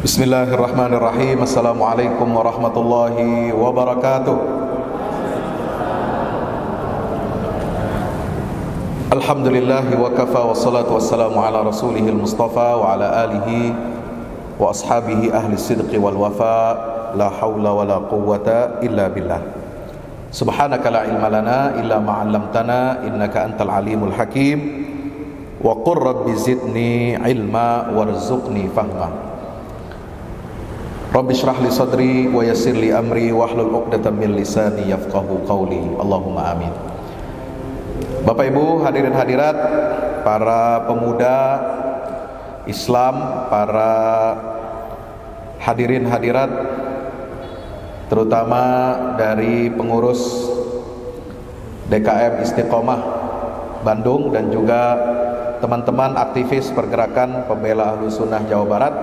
Bismillahirrahmanirrahim. Assalamualaikum warahmatullahi wabarakatuh. Alhamdulillahi wa kafa, wassalatu wassalamu ala rasulihil mustafa wa ala alihi wa ashabihi ahli sidqi wal wafa. La hawla wa la quwwata illa billah. Subhanaka la ilma lana illa ma 'allamtana innaka antal alimul hakim. Wa qur rabbi zidni ilma warzuqni fahma. Rabbi shrah li sadri wa yassir li amri wahlul 'uqdatam min lisani yafqahu qawli. Allahumma amin. Bapak Ibu hadirin hadirat, para pemuda Islam, para hadirin hadirat, terutama dari pengurus DKM Istiqomah Bandung dan juga teman-teman aktivis pergerakan pembela Ahlus Sunnah Jawa Barat.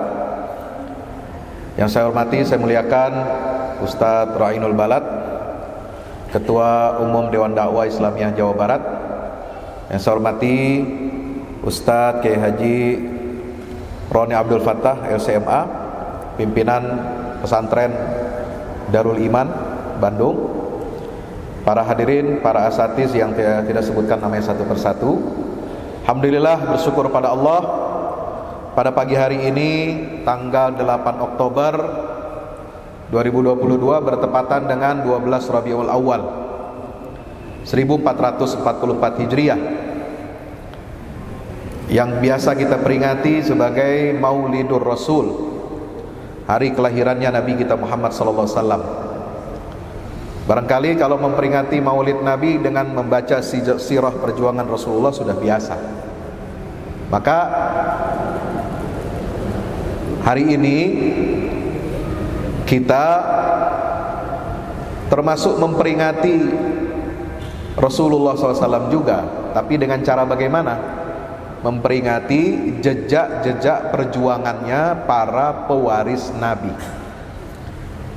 Yang saya hormati, saya muliakan Ustadz Ra'inul Balad, Ketua Umum Dewan Dakwah Islamiyah Jawa Barat. Yang saya hormati Ustadz Kiai Haji Roni Abdul Fattah LCMA, pimpinan pesantren Darul Iman Bandung. Para hadirin, para asatiz yang tidak sebutkan namanya satu persatu. Alhamdulillah, bersyukur pada Allah, pada pagi hari ini tanggal 8 Oktober 2022 bertepatan dengan 12 Rabiul Awal 1444 Hijriah, yang biasa kita peringati sebagai Maulidur Rasul, hari kelahirannya Nabi kita Muhammad SAW. Barangkali kalau memperingati Maulid Nabi dengan membaca sirah perjuangan Rasulullah sudah biasa, maka hari ini kita termasuk memperingati Rasulullah SAW juga, tapi dengan cara bagaimana? Memperingati jejak-jejak perjuangannya para pewaris Nabi,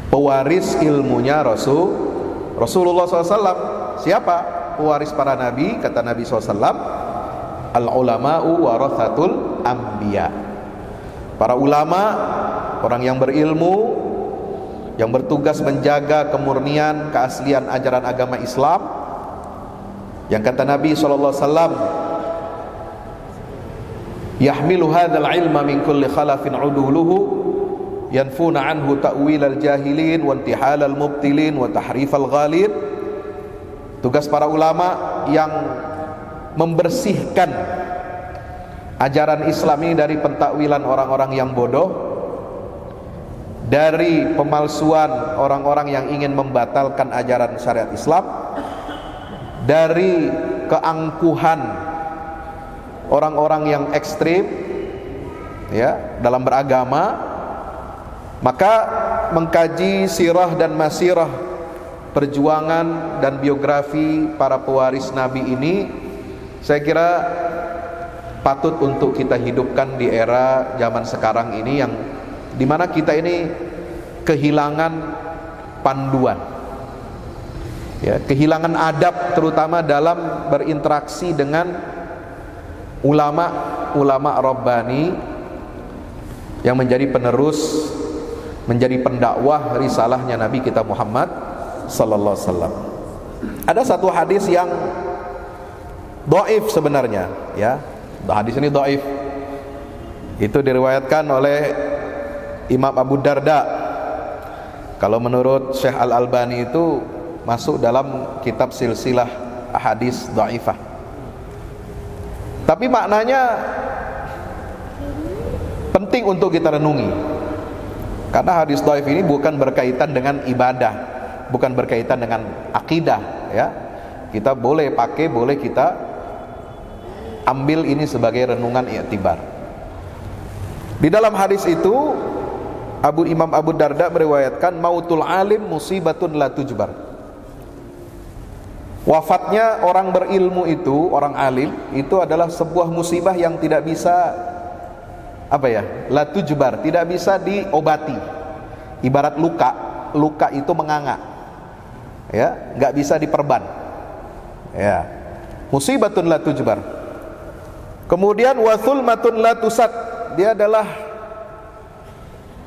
pewaris ilmunya Rasulullah SAW. Siapa pewaris para Nabi? Kata Nabi SAW, al-ulama'u warathatul anbiya. Para ulama, orang yang berilmu, yang bertugas menjaga kemurnian, keaslian ajaran agama Islam, yang kata Nabi SAW, yahmilu hadzal ilma min kulli khalafin uduluhu yanfuna anhu ta'wil al-jahilin wa intihal al-mubtilin wa tahrif al-ghalin. Tugas para ulama yang membersihkan ajaran Islam ini dari pentakwilan orang-orang yang bodoh, dari pemalsuan orang-orang yang ingin membatalkan ajaran syariat Islam, dari keangkuhan orang-orang yang ekstrim ya dalam beragama. Maka mengkaji sirah dan masirah perjuangan dan biografi para pewaris Nabi ini, saya kira patut untuk kita hidupkan di era zaman sekarang ini, yang dimana kita ini kehilangan panduan ya, kehilangan adab, terutama dalam berinteraksi dengan ulama Rabbani yang menjadi penerus, menjadi pendakwah risalahnya Nabi kita Muhammad sallallahu alaihi wasallam. Ada satu hadis yang dhaif sebenarnya ya. Hadis ini dhaif. Itu diriwayatkan oleh Imam Abu Darda. Kalau menurut Syekh Al-Albani itu masuk dalam kitab silsilah hadis dhaifah. Tapi maknanya penting untuk kita renungi. Karena hadis dhaif ini bukan berkaitan dengan ibadah, bukan berkaitan dengan akidah ya. Kita boleh pakai, boleh kita ambil ini sebagai renungan i'tibar. Di dalam hadis itu Imam Abu Darda meriwayatkan, mautul alim musibatun la tujbar. Wafatnya orang berilmu itu, orang alim itu adalah sebuah musibah yang tidak bisa la tujbar, tidak bisa diobati. Ibarat luka itu menganga ya, nggak bisa diperban ya. Musibatun la tujbar. Kemudian wathulmatun la tusad, dia adalah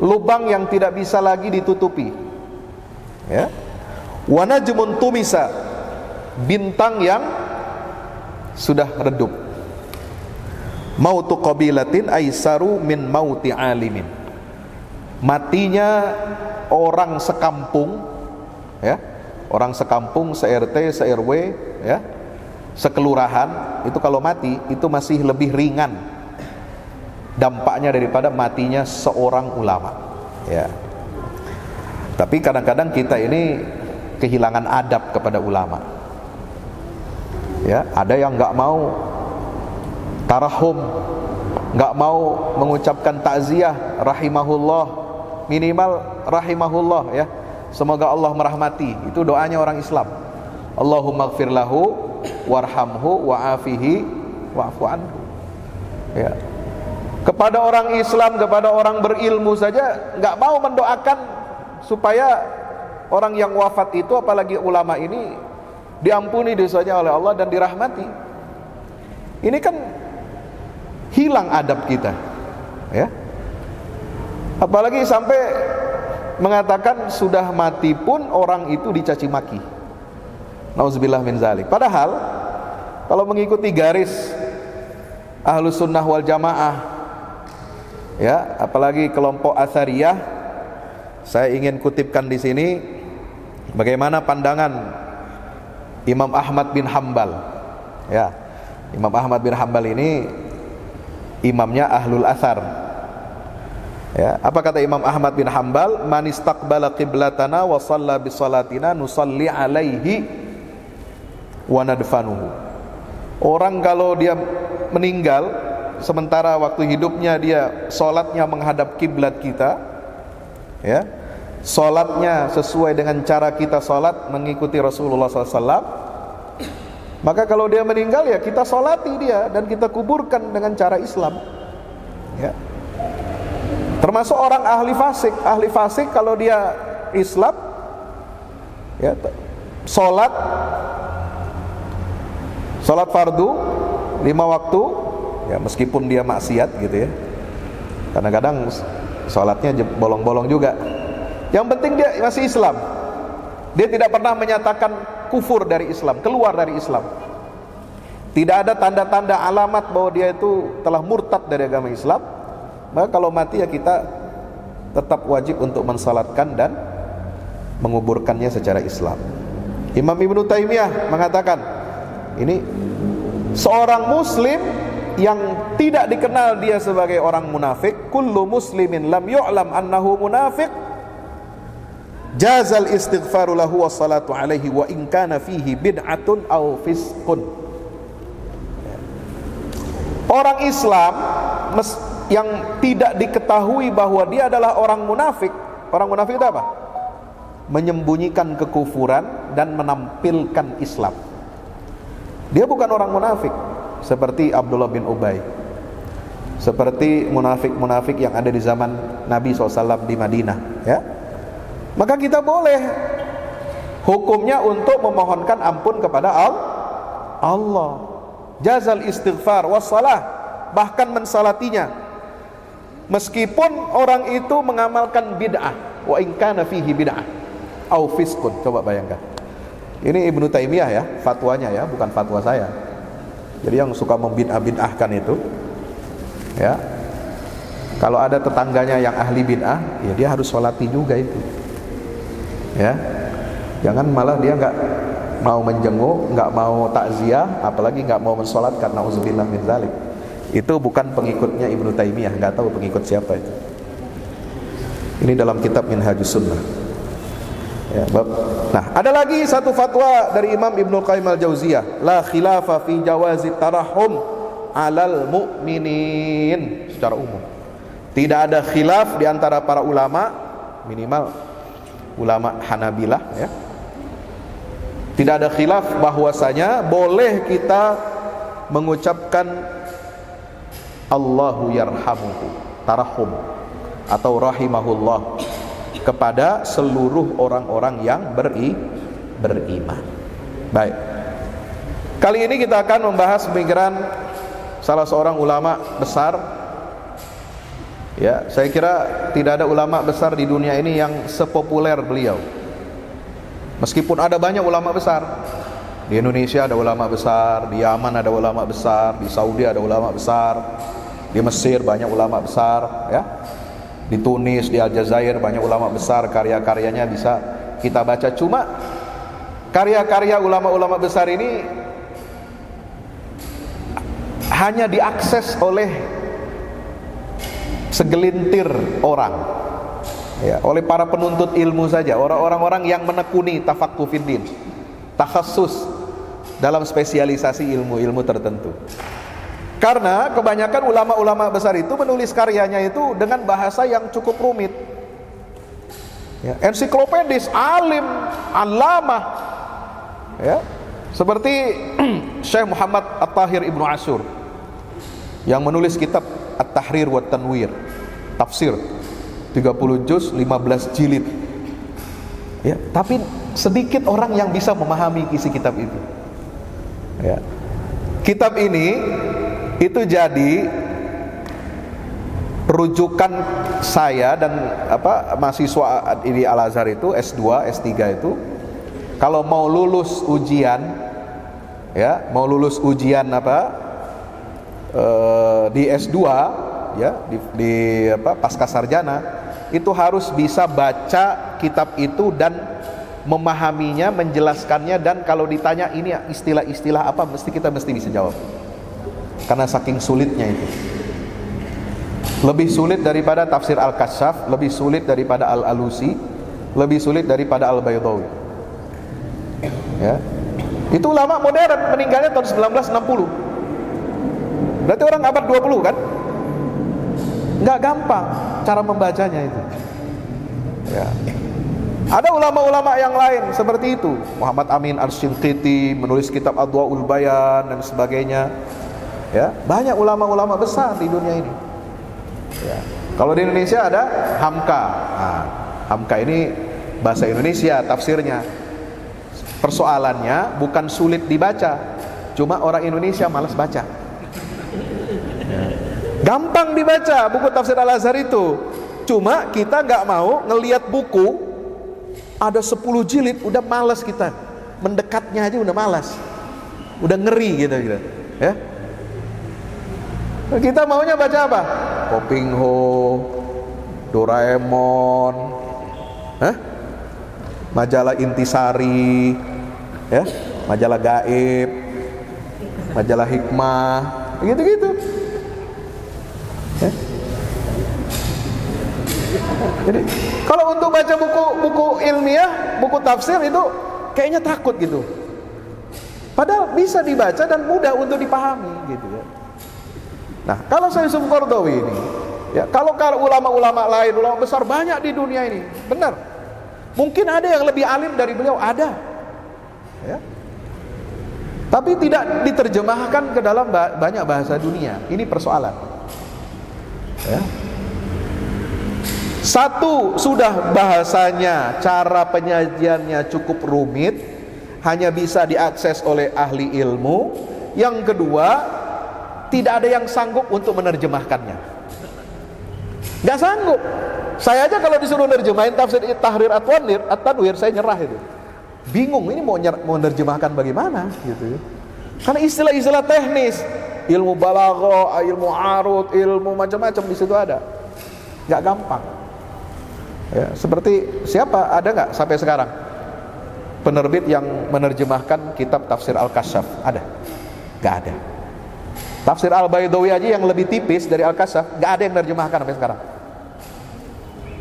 lubang yang tidak bisa lagi ditutupi, ya. Wa najmun tumisa, bintang yang sudah redup. Mautu qabilatin aisaru min mauti alimin, matinya orang sekampung, ya, orang sekampung, se-RT, se-RW, ya, sekelurahan, itu kalau mati itu masih lebih ringan dampaknya daripada matinya seorang ulama, ya. Tapi kadang-kadang kita ini kehilangan adab kepada ulama, ya. Ada yang nggak mau tarahum, nggak mau mengucapkan takziah, rahimahullah, minimal rahimahullah, ya, semoga Allah merahmati. Itu doanya orang Islam. Allahumma gfir lahu warhamhu wa'afihi wa'fu anhu, ya. Kepada orang Islam, kepada orang berilmu saja nggak mau mendoakan supaya orang yang wafat itu, apalagi ulama ini, diampuni dosanya oleh Allah dan dirahmati. Ini kan hilang adab kita, ya. Apalagi sampai mengatakan sudah mati pun orang itu dicaci maki. Nauzubillah min zalik. Padahal kalau mengikuti garis Ahlus Sunnah wal Jamaah, ya, apalagi kelompok Atsariyah, saya ingin kutipkan di sini bagaimana pandangan Imam Ahmad bin Hambal, ya. Imam Ahmad bin Hambal ini imamnya Ahlul Athar, ya. Apa kata Imam Ahmad bin Hambal? Man istaqbala qiblatana wa shalla bi salatina nusalli alaihi wa nadfanuhu. Orang kalau dia meninggal sementara waktu hidupnya dia salatnya menghadap kiblat kita, ya, salatnya sesuai dengan cara kita salat mengikuti Rasulullah SAW, maka kalau dia meninggal ya kita salati dia dan kita kuburkan dengan cara Islam, ya. Termasuk orang ahli fasik. Ahli fasik kalau dia Islam, ya, salat fardu 5 waktu, ya, meskipun dia maksiat gitu, ya. Kadang-kadang salatnya bolong-bolong juga. Yang penting dia masih Islam. Dia tidak pernah menyatakan kufur dari Islam, keluar dari Islam. Tidak ada tanda-tanda alamat bahwa dia itu telah murtad dari agama Islam. Maka kalau mati ya kita tetap wajib untuk mensalatkan dan menguburkannya secara Islam. Imam Ibnu Taimiyah mengatakan, ini seorang muslim yang tidak dikenal dia sebagai orang munafik, kullu muslimin lam yu'lam annahu munafiq jazal istighfaru lahu wassalatu alaihi wa in kana fihi bid'atun aw fisqun. Orang Islam yang tidak diketahui bahwa dia adalah orang munafik. Orang munafik itu apa? Menyembunyikan kekufuran dan menampilkan Islam. Dia bukan orang munafik seperti Abdullah bin Ubay, seperti munafik-munafik yang ada di zaman Nabi SAW di Madinah, ya. Maka kita boleh hukumnya untuk memohonkan ampun kepada Allah. Jazal istighfar wassalah, bahkan mensalatinya meskipun orang itu mengamalkan bid'ah, wa in kana fihi bid'ah au fiskun. Coba bayangkan. Ini Ibnu Taimiyah, ya, fatwanya, ya, bukan fatwa saya. Jadi yang suka membid'ah-bid'ahkan itu, ya, kalau ada tetangganya yang ahli bid'ah, ya dia harus sholati juga itu, ya. Jangan malah dia nggak mau menjenguk, nggak mau takziah, apalagi nggak mau mensolatkan. Nauzubillah min zalik. Itu bukan pengikutnya Ibnu Taimiyah, nggak tahu pengikut siapa itu. Ini dalam kitab Minhajus Sunnah. Ya, nah, ada lagi satu fatwa dari Imam Ibnu Qayyim al-Jauziyah, la khilafa fi jawazi tarahum alal mu'minin. Secara umum tidak ada khilaf di antara para ulama, minimal ulama Hanabilah, ya. Tidak ada khilaf bahwasanya boleh kita mengucapkan Allahu yarhamuhu, tarahum atau rahimahullah kepada seluruh orang-orang yang beriman. Baik. Kali ini kita akan membahas pemikiran salah seorang ulama besar Ya, saya kira tidak ada ulama besar di dunia ini yang sepopuler beliau. Meskipun ada banyak ulama besar. Di Indonesia ada ulama besar, di Yaman ada ulama besar, di Saudi ada ulama besar, di Mesir banyak ulama besar, ya. Di Tunis, di Aljazair banyak ulama besar, karya-karyanya bisa kita baca. Cuma karya-karya ulama-ulama besar ini hanya diakses oleh segelintir orang, ya, oleh para penuntut ilmu saja, orang-orang yang menekuni tafaqquh fiddin, takhassus dalam spesialisasi ilmu-ilmu tertentu. Karena kebanyakan ulama-ulama besar itu menulis karyanya itu dengan bahasa yang cukup rumit, ya, ensiklopedis, alim, allamah, ya, seperti Syekh Muhammad At-Tahir Ibnu Ashur yang menulis kitab At-Tahrir wa Tanwir, tafsir 30 juz 15 jilid, ya, tapi sedikit orang yang bisa memahami isi kitab itu, ya. Kitab ini itu jadi rujukan saya dan mahasiswa di Al-Azhar itu S2, S3 itu kalau mau lulus ujian, ya, mau lulus ujian di S2, ya, di pasca sarjana, itu harus bisa baca kitab itu dan memahaminya, menjelaskannya, dan kalau ditanya ini istilah-istilah apa, kita mesti bisa jawab. Karena saking sulitnya itu. Lebih sulit daripada tafsir Al-Kasyaf, lebih sulit daripada Al-Alusi, lebih sulit daripada Al-Baydawi. Ya. Itu ulama modern, meninggalnya tahun 1960. Berarti orang abad 20 kan? Nggak gampang cara membacanya itu. Ya. Ada ulama-ulama yang lain seperti itu. Muhammad Amin Ash-Shinqiti menulis kitab Adwaul Bayan dan sebagainya. Ya, banyak ulama-ulama besar di dunia ini. Ya. Kalau di Indonesia ada Hamka. Nah, Hamka ini bahasa Indonesia tafsirnya. Persoalannya bukan sulit dibaca, cuma orang Indonesia malas baca. Ya. Gampang dibaca buku tafsir Al-Azhar itu, cuma kita nggak mau ngelihat buku ada 10 jilid, udah malas kita, mendekatnya aja udah malas, udah ngeri gitu. Ya. Kita maunya baca apa? Koping Ho, Doraemon, majalah Intisari, ya, majalah Gaib, majalah Hikmah, gitu-gitu. Ya. Jadi kalau untuk baca buku ilmiah, buku tafsir itu kayaknya takut gitu. Padahal bisa dibaca dan mudah untuk dipahami gitu ya. Nah, kalau Syekh Yusuf Qaradawi ini, ya, kalau ulama-ulama lain, ulama besar banyak di dunia ini, benar. Mungkin ada yang lebih alim dari beliau, ada. Ya. Tapi tidak diterjemahkan ke dalam banyak bahasa dunia. Ini persoalan. Ya. Satu, sudah bahasanya, cara penyajiannya cukup rumit, hanya bisa diakses oleh ahli ilmu. Yang kedua, tidak ada yang sanggup untuk menerjemahkannya. Gak sanggup. Saya aja kalau disuruh nerjemahin tafsir Tahrir At-Tanwir, saya nyerah itu. Bingung ini mau menerjemahkan bagaimana gitu. Karena istilah-istilah teknis, ilmu balaghah, ilmu arud, ilmu macam-macam di situ ada. Gak gampang. Ya, seperti siapa? Ada nggak sampai sekarang penerbit yang menerjemahkan kitab tafsir Al-Kasyaf? Ada? Nggak ada. Tafsir Al-Baydawi aja yang lebih tipis dari Al-Kasyaf, nggak ada yang menerjemahkan sampai sekarang.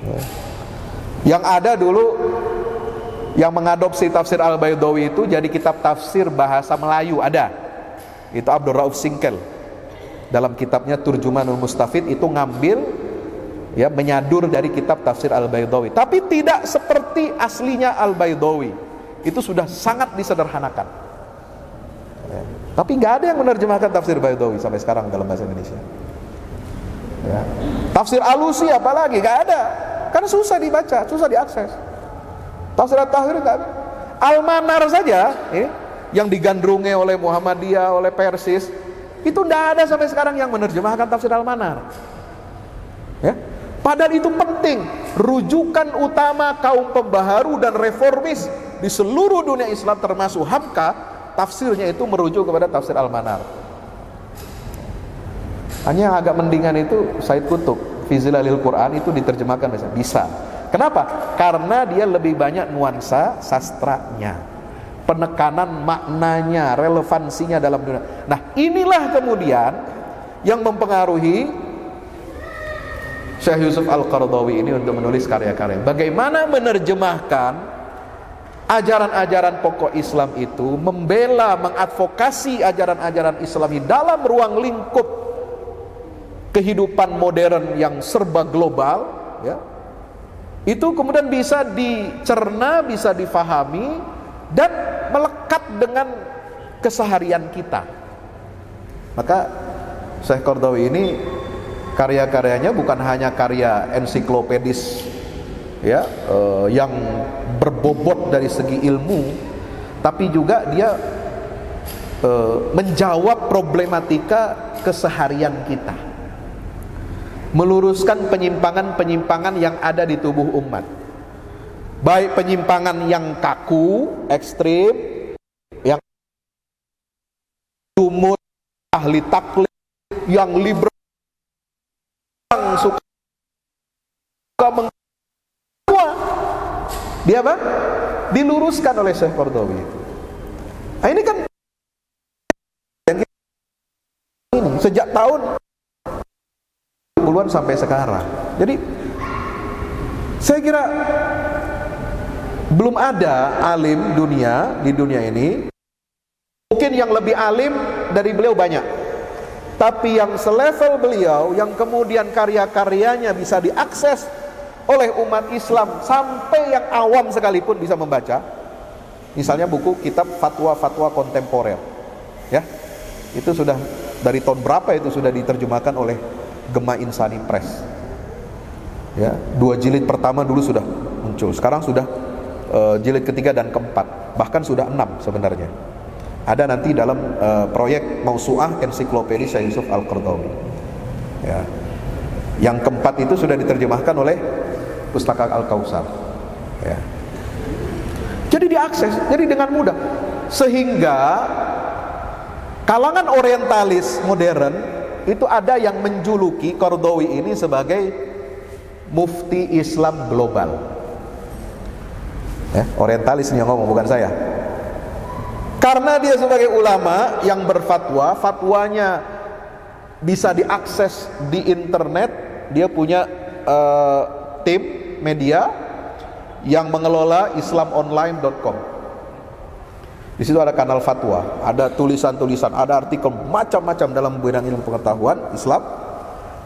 Ya. Yang ada dulu yang mengadopsi tafsir Al-Baydawi itu jadi kitab tafsir bahasa Melayu, ada. Itu Abdul Rauf Singkel dalam kitabnya Turjumanul Mustafid itu ngambil, ya, menyadur dari kitab tafsir Al-Baydawi, tapi tidak seperti aslinya Al-Baydawi. Itu sudah sangat disederhanakan. Ya. Tapi nggak ada yang menerjemahkan tafsir Baydawi sampai sekarang dalam bahasa Indonesia. Ya. Tafsir Alusi apalagi nggak ada, karena susah dibaca, susah diakses. Tafsir At-Tahrir nggak ada. Al-Manar saja, yang digandrungi oleh Muhammadiyah, oleh Persis, itu nggak ada sampai sekarang yang menerjemahkan tafsir Al-Manar. Ya, padahal itu penting. Rujukan utama kaum pembaharu dan reformis di seluruh dunia Islam termasuk Hamka, tafsirnya itu merujuk kepada tafsir Al-Manar. Hanya yang agak mendingan itu Said Qutb, Fi Zilalil Quran, itu diterjemahkan bisa. Kenapa? Karena dia lebih banyak nuansa sastranya, penekanan maknanya, relevansinya dalam dunia. Nah, inilah kemudian yang mempengaruhi Syekh Yusuf Al-Qaradawi ini untuk menulis karya-karya. Bagaimana menerjemahkan ajaran-ajaran pokok Islam itu, membela, mengadvokasi ajaran-ajaran Islami dalam ruang lingkup kehidupan modern yang serba global, ya. Itu kemudian bisa dicerna, bisa difahami dan melekat dengan keseharian kita. Maka Syekh Qaradawi ini karya-karyanya bukan hanya karya ensiklopedis, ya, yang berbobot dari segi ilmu, tapi juga dia menjawab problematika keseharian kita, meluruskan penyimpangan-penyimpangan yang ada di tubuh umat, baik penyimpangan yang kaku, ekstrim, yang sumut, ahli taklid, yang liberal, yang suka dia apa? Diluruskan oleh Syekh Qaradawi itu. Nah, ini kan ini sejak tahun puluhan sampai sekarang. Jadi saya kira belum ada alim dunia di dunia ini, mungkin yang lebih alim dari beliau banyak, tapi yang selevel beliau, yang kemudian karya-karyanya bisa diakses oleh umat Islam sampai yang awam sekalipun bisa membaca. Misalnya buku kitab fatwa-fatwa kontemporer, ya, itu sudah dari tahun berapa itu sudah diterjemahkan oleh Gema Insani Press, ya, 2 jilid pertama dulu sudah muncul, sekarang sudah jilid ketiga dan keempat, bahkan sudah 6 sebenarnya. Ada nanti dalam proyek Mausu'ah Ensiklopedia Syekh Yusuf Al-Qaradawi, ya. Yang keempat itu sudah diterjemahkan oleh Pustaka Al-Kautsar, ya. Jadi diakses, jadi dengan mudah, sehingga kalangan orientalis modern itu ada yang menjuluki Qaradawi ini sebagai mufti Islam global, ya. Orientalis ini yang ngomong, bukan saya. Karena dia sebagai ulama yang berfatwa, fatwanya bisa diakses di internet. Dia punya tim media yang mengelola islamonline.com. Di situ ada kanal fatwa, ada tulisan-tulisan, ada artikel macam-macam dalam bidang ilmu pengetahuan Islam.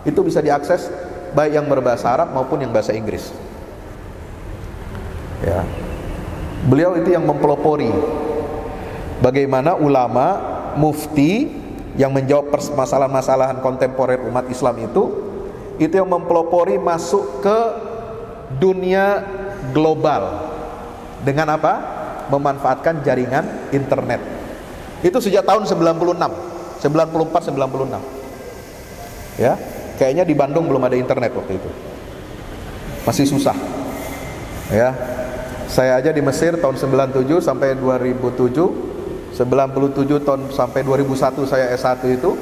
Itu bisa diakses baik yang berbahasa Arab maupun yang bahasa Inggris, ya. Beliau itu yang mempelopori bagaimana ulama mufti yang menjawab permasalahan-masalahan kontemporer umat Islam itu yang mempelopori masuk ke dunia global dengan apa? Memanfaatkan jaringan internet. Itu sejak tahun 96, 94, 96. Ya, kayaknya di Bandung belum ada internet waktu itu. Masih susah. Ya. Saya aja di Mesir tahun 97 sampai 2007, 97 tahun sampai 2001 saya S1 itu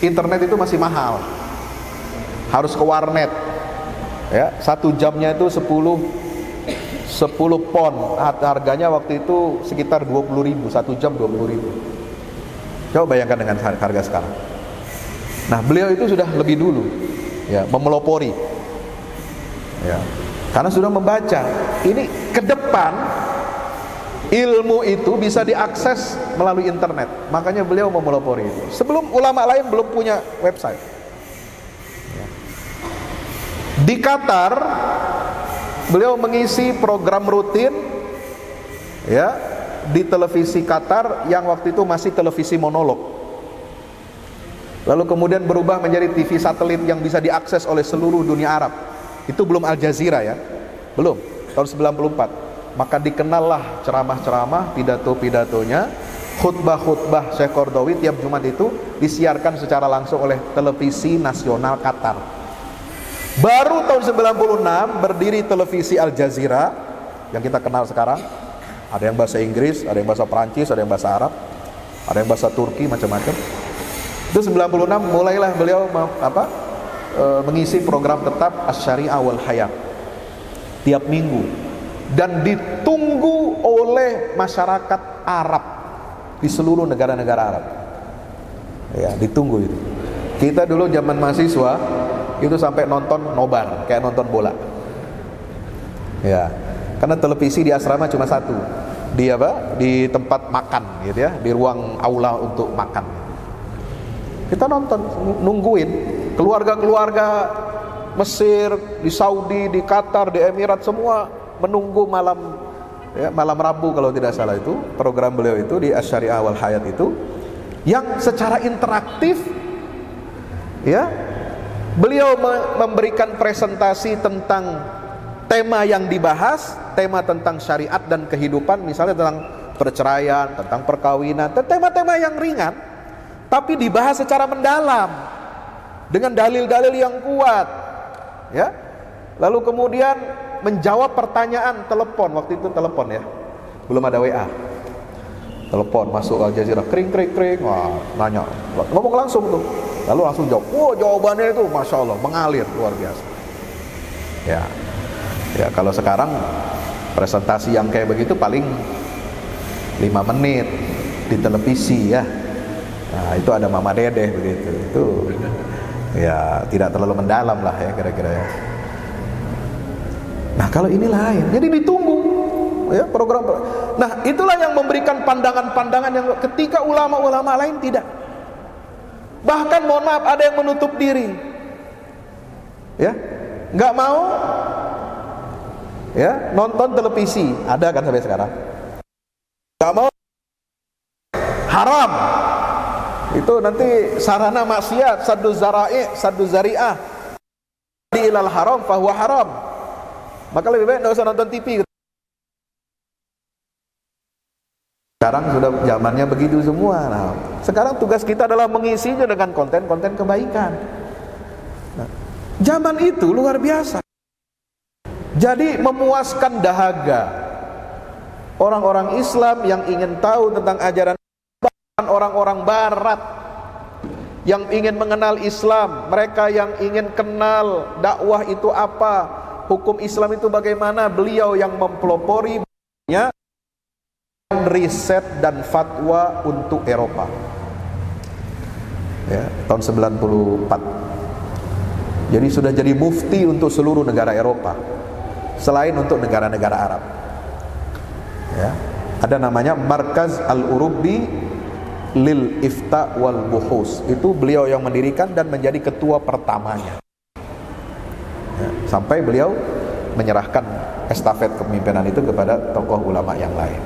internet itu masih mahal. Harus ke warnet. Ya, 1 jamnya itu 10 pon. Harganya waktu itu sekitar 20.000, 1 jam 20.000. Coba bayangkan dengan harga sekarang. Nah, beliau itu sudah lebih dulu, ya, memelopori, ya, karena sudah membaca ini ke depan ilmu itu bisa diakses melalui internet. Makanya beliau memelopori itu. Sebelum ulama lain belum punya website. Di Qatar beliau mengisi program rutin, ya, di televisi Qatar yang waktu itu masih televisi monolog. Lalu kemudian berubah menjadi TV satelit yang bisa diakses oleh seluruh dunia Arab. Itu belum Al Jazeera, ya. Belum, tahun 94. Maka dikenallah ceramah-ceramah, pidato-pidatonya khutbah-khutbah Syekh Qaradawi tiap Jumat itu disiarkan secara langsung oleh televisi nasional Qatar. Baru tahun 96 berdiri televisi Al Jazeera yang kita kenal sekarang. Ada yang bahasa Inggris, ada yang bahasa Perancis, ada yang bahasa Arab, ada yang bahasa Turki, macam-macam. Itu 96 mulailah beliau mengisi program tetap Asy-Syariah wal Hayat tiap minggu, dan ditunggu oleh masyarakat Arab di seluruh negara-negara Arab. Ya, ditunggu itu. Kita dulu zaman mahasiswa itu sampai nonton nobar, kayak nonton bola. Ya, karena televisi di asrama cuma satu, di tempat makan gitu ya, di ruang aula untuk makan. Kita nonton, nungguin keluarga-keluarga Mesir, di Saudi, di Qatar, di Emirat, semua menunggu malam Rabu kalau tidak salah, itu program beliau itu di Asy-Syariah wal Hayat itu, yang secara interaktif ya, beliau memberikan presentasi tentang tema yang dibahas, tema tentang syariat dan kehidupan, misalnya tentang perceraian, tentang perkawinan, tema-tema yang ringan, tapi dibahas secara mendalam dengan dalil-dalil yang kuat, ya. Lalu kemudian menjawab pertanyaan telepon, waktu itu telepon ya, belum ada WA, telepon masuk Al Jazeera, kring, wah, nanya, ngomong langsung tuh, lalu langsung jawab, jawabannya itu masya Allah mengalir luar biasa, ya. Ya, kalau sekarang presentasi yang kayak begitu paling 5 menit di televisi ya. Nah, itu ada Mama Dedeh begitu. Itu ya tidak terlalu mendalam lah ya kira-kira ya. Nah, kalau ini lain. Jadi ditunggu ya program. Nah, itulah yang memberikan pandangan-pandangan yang ketika ulama-ulama lain tidak. Bahkan mohon maaf, ada yang menutup diri. Ya. Enggak mau ya nonton televisi, ada kan sampai sekarang. Gak mau, haram itu nanti sarana maksiat, saddu zari'ah di ilal haram fahuwa haram, maka lebih baik gak usah nonton TV. Sekarang sudah zamannya begitu semua. Nah, sekarang tugas kita adalah mengisinya dengan konten-konten kebaikan. Nah, zaman itu luar biasa. Jadi memuaskan dahaga orang-orang Islam yang ingin tahu tentang ajaran orang-orang Barat yang ingin mengenal Islam, mereka yang ingin kenal dakwah itu apa, hukum Islam itu bagaimana. Beliau yang mempelopori riset dan fatwa untuk Eropa ya, tahun 94. Jadi sudah jadi mufti untuk seluruh negara Eropa selain untuk negara-negara Arab ya. Ada namanya Markaz Al-Urubi Lil Ifta wal Buhus, itu beliau yang mendirikan dan menjadi ketua pertamanya ya, sampai beliau menyerahkan estafet kepemimpinan itu kepada tokoh ulama yang lain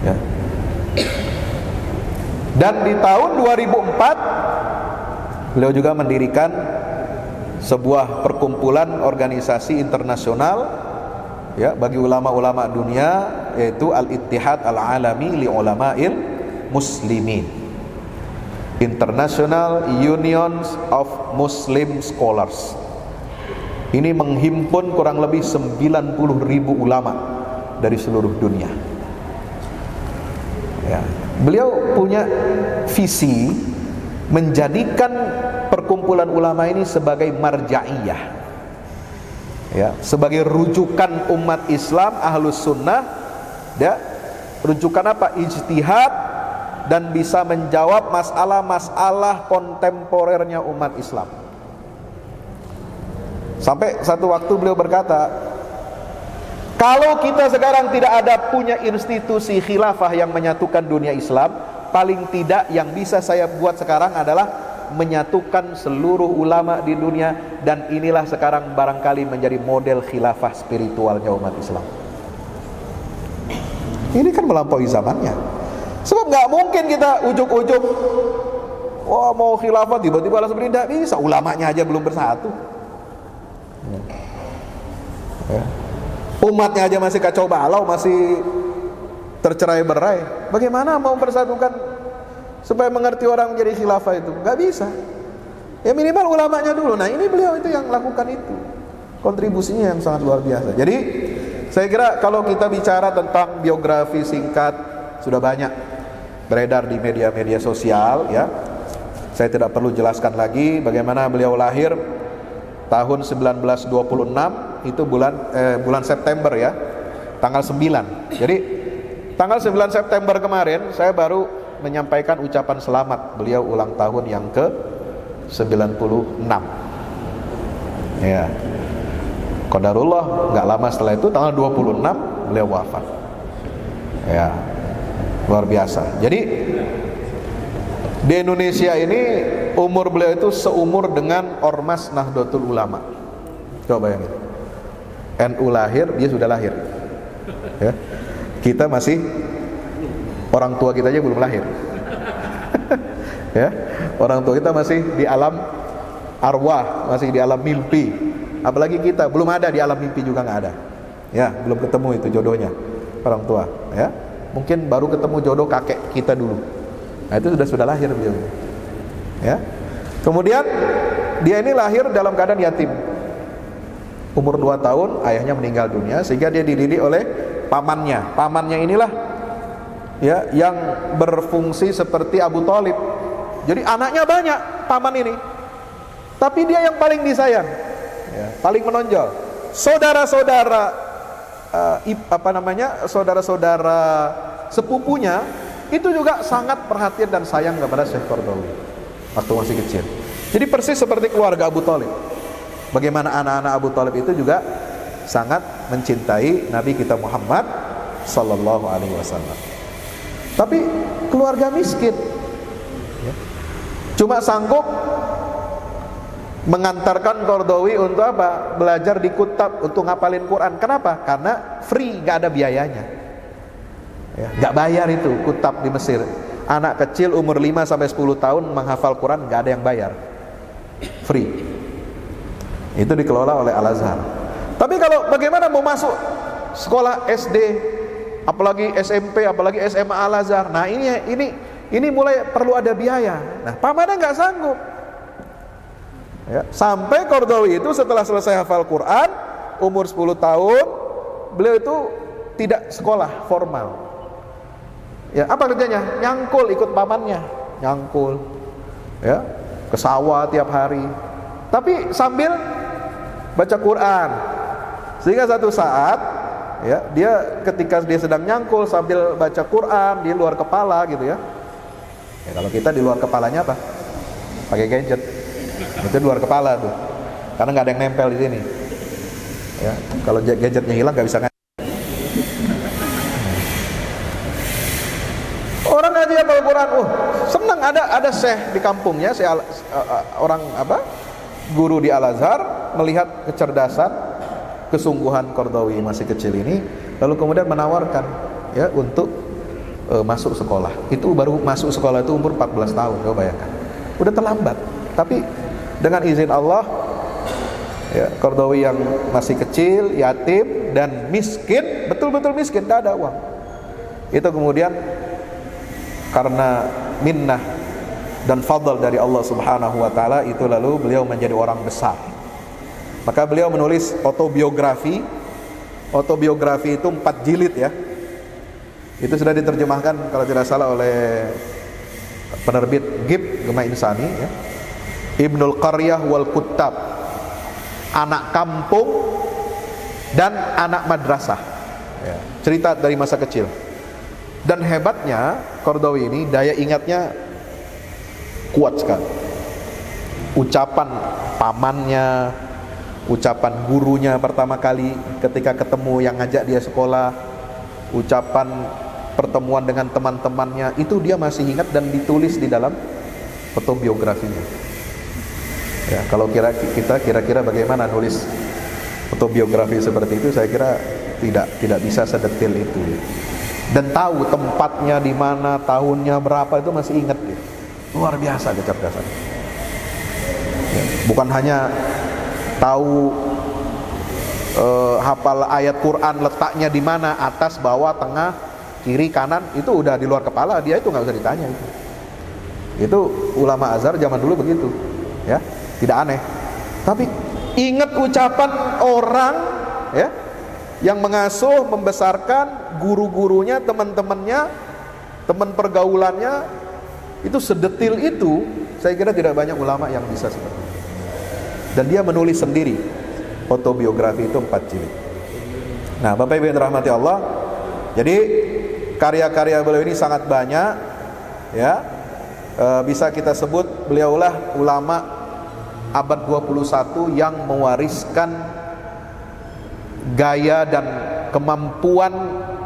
ya. Dan di tahun 2004 beliau juga mendirikan sebuah perkumpulan organisasi internasional ya bagi ulama-ulama dunia, yaitu Al-Ittihad Al-Alami li Ulama'il Muslimin, International Unions of Muslim Scholars. Ini menghimpun kurang lebih 90.000 ulama dari seluruh dunia ya. Beliau punya visi menjadikan perkumpulan ulama ini sebagai marja'iyah ya, sebagai rujukan umat Islam Ahlus Sunnah ya. Rujukan apa? Ijtihad, dan bisa menjawab masalah-masalah kontemporernya umat Islam. Sampai satu waktu beliau berkata, kalau kita sekarang tidak ada punya institusi khilafah yang menyatukan dunia Islam, paling tidak yang bisa saya buat sekarang adalah menyatukan seluruh ulama di dunia, dan inilah sekarang barangkali menjadi model khilafah spiritualnya umat Islam. Ini kan melampaui zamannya. Sebab nggak mungkin kita ujuk-ujuk mau khilafah tiba-tiba langsung beri, tidak bisa, ulamanya aja belum bersatu ya. Umatnya aja masih kacau balau, masih tercerai-berai. Bagaimana mau mempersatukan supaya mengerti orang menjadi khilafah itu? Nggak bisa. Ya minimal ulamanya dulu. Nah ini beliau itu yang lakukan itu. Kontribusinya yang sangat luar biasa. Jadi saya kira kalau kita bicara tentang biografi singkat, sudah banyak beredar di media-media sosial ya. Saya tidak perlu jelaskan lagi bagaimana beliau lahir tahun 1926, itu bulan September ya, tanggal 9. Jadi tanggal 9 September kemarin saya baru menyampaikan ucapan selamat beliau ulang tahun yang ke 96. Ya. Qadarullah, nggak lama setelah itu tanggal 26 beliau wafat. Ya. Luar biasa. Jadi di Indonesia ini umur beliau itu seumur dengan Ormas Nahdlatul Ulama. Coba bayangin. NU lahir, dia sudah lahir. Ya. Kita masih, orang tua kita aja belum lahir. Ya. Orang tua kita masih di alam arwah, masih di alam mimpi. Apalagi kita belum ada di alam mimpi juga nggak ada. Ya, belum ketemu itu jodohnya orang tua. Ya, mungkin baru ketemu jodoh kakek kita dulu. Nah itu sudah lahir beliau. Ya. Kemudian dia ini lahir dalam keadaan yatim. Umur 2 tahun ayahnya meninggal dunia sehingga dia dididik oleh pamannya. Pamannya inilah ya yang berfungsi seperti Abu Thalib. Jadi anaknya banyak paman ini. Tapi dia yang paling disayang. Ya, paling menonjol. Saudara-saudara saudara-saudara sepupunya itu juga sangat perhatian dan sayang kepada Syekh Qaradawi waktu masih kecil. Jadi persis seperti keluarga Abu Thalib. Bagaimana anak-anak Abu Thalib itu juga sangat mencintai Nabi kita Muhammad sallallahu alaihi wasallam. Tapi keluarga miskin, ya, cuma sanggup mengantarkan Qaradawi untuk apa? Belajar di Kutab, untuk ngapalin Quran. Kenapa? Karena free, gak ada biayanya. Ya, gak bayar itu Kutab di Mesir. Anak kecil umur 5-10 tahun menghafal Quran gak ada yang bayar. Free. Itu dikelola oleh Al-Azhar. Tapi kalau bagaimana mau masuk sekolah SD, apalagi SMP, apalagi SMA Al-Azhar. Nah ini mulai perlu ada biaya. Nah pamannya gak sanggup. Ya, sampai Qaradawi itu setelah selesai hafal Quran umur 10 tahun beliau itu tidak sekolah formal. Ya, apa kerjanya? Nyangkul ikut pamannya, nyangkul. Ya, ke sawah tiap hari. Tapi sambil baca Quran. Sehingga satu saat ya, ketika dia sedang nyangkul sambil baca Quran di luar kepala gitu ya. Ya kalau kita di luar kepalanya apa? Pakai gadget. Itu luar kepala tuh, karena nggak ada yang nempel di sini. Ya, kalau gadgetnya hilang nggak bisa. Orang ngaji hafal Quran, senang ada syekh di kampungnya, orang guru di Al-Azhar melihat kecerdasan, kesungguhan Qaradawi masih kecil ini, lalu kemudian menawarkan ya untuk masuk sekolah. Itu baru masuk sekolah itu umur 14 tahun, coba bayangkan. Udah terlambat, tapi dengan izin Allah ya, Qaradawi yang masih kecil, yatim dan miskin, betul-betul miskin, tidak ada uang, itu kemudian karena minnah dan fadl dari Allah subhanahu wa ta'ala itu lalu beliau menjadi orang besar. Maka beliau menulis autobiografi itu 4 jilid ya. Itu sudah diterjemahkan kalau tidak salah oleh penerbit Gib Gema Insani ya. Ibnul Qaryah wal Kuttab, anak kampung dan anak madrasah ya, cerita dari masa kecil. Dan hebatnya Qaradawi ini daya ingatnya kuat sekali. Ucapan pamannya, ucapan gurunya pertama kali ketika ketemu yang ngajak dia sekolah, ucapan pertemuan dengan teman-temannya, itu dia masih ingat dan ditulis di dalam autobiografinya. Ya, kalau kita kira-kira bagaimana nulis autobiografi seperti itu, saya kira tidak bisa sedetil itu. Dan tahu tempatnya di mana, tahunnya berapa, itu masih ingat ya. Luar biasa kecerdasan. Ya, bukan hanya tahu hafal ayat Quran letaknya di mana, atas, bawah, tengah, kiri kanan itu udah di luar kepala dia, itu nggak usah ditanya itu ulama Azhar zaman dulu begitu ya, tidak aneh. Tapi ingat ucapan orang ya yang mengasuh, membesarkan, guru-gurunya, teman-temannya, teman pergaulannya, itu sedetil itu. Saya kira tidak banyak ulama yang bisa seperti itu. Dan dia menulis sendiri autobiografi itu 4 jilid. Nah, Bapak Ibu yang dirahmati Allah, jadi karya-karya beliau ini sangat banyak ya. Bisa kita sebut beliaulah ulama abad 21 yang mewariskan gaya dan kemampuan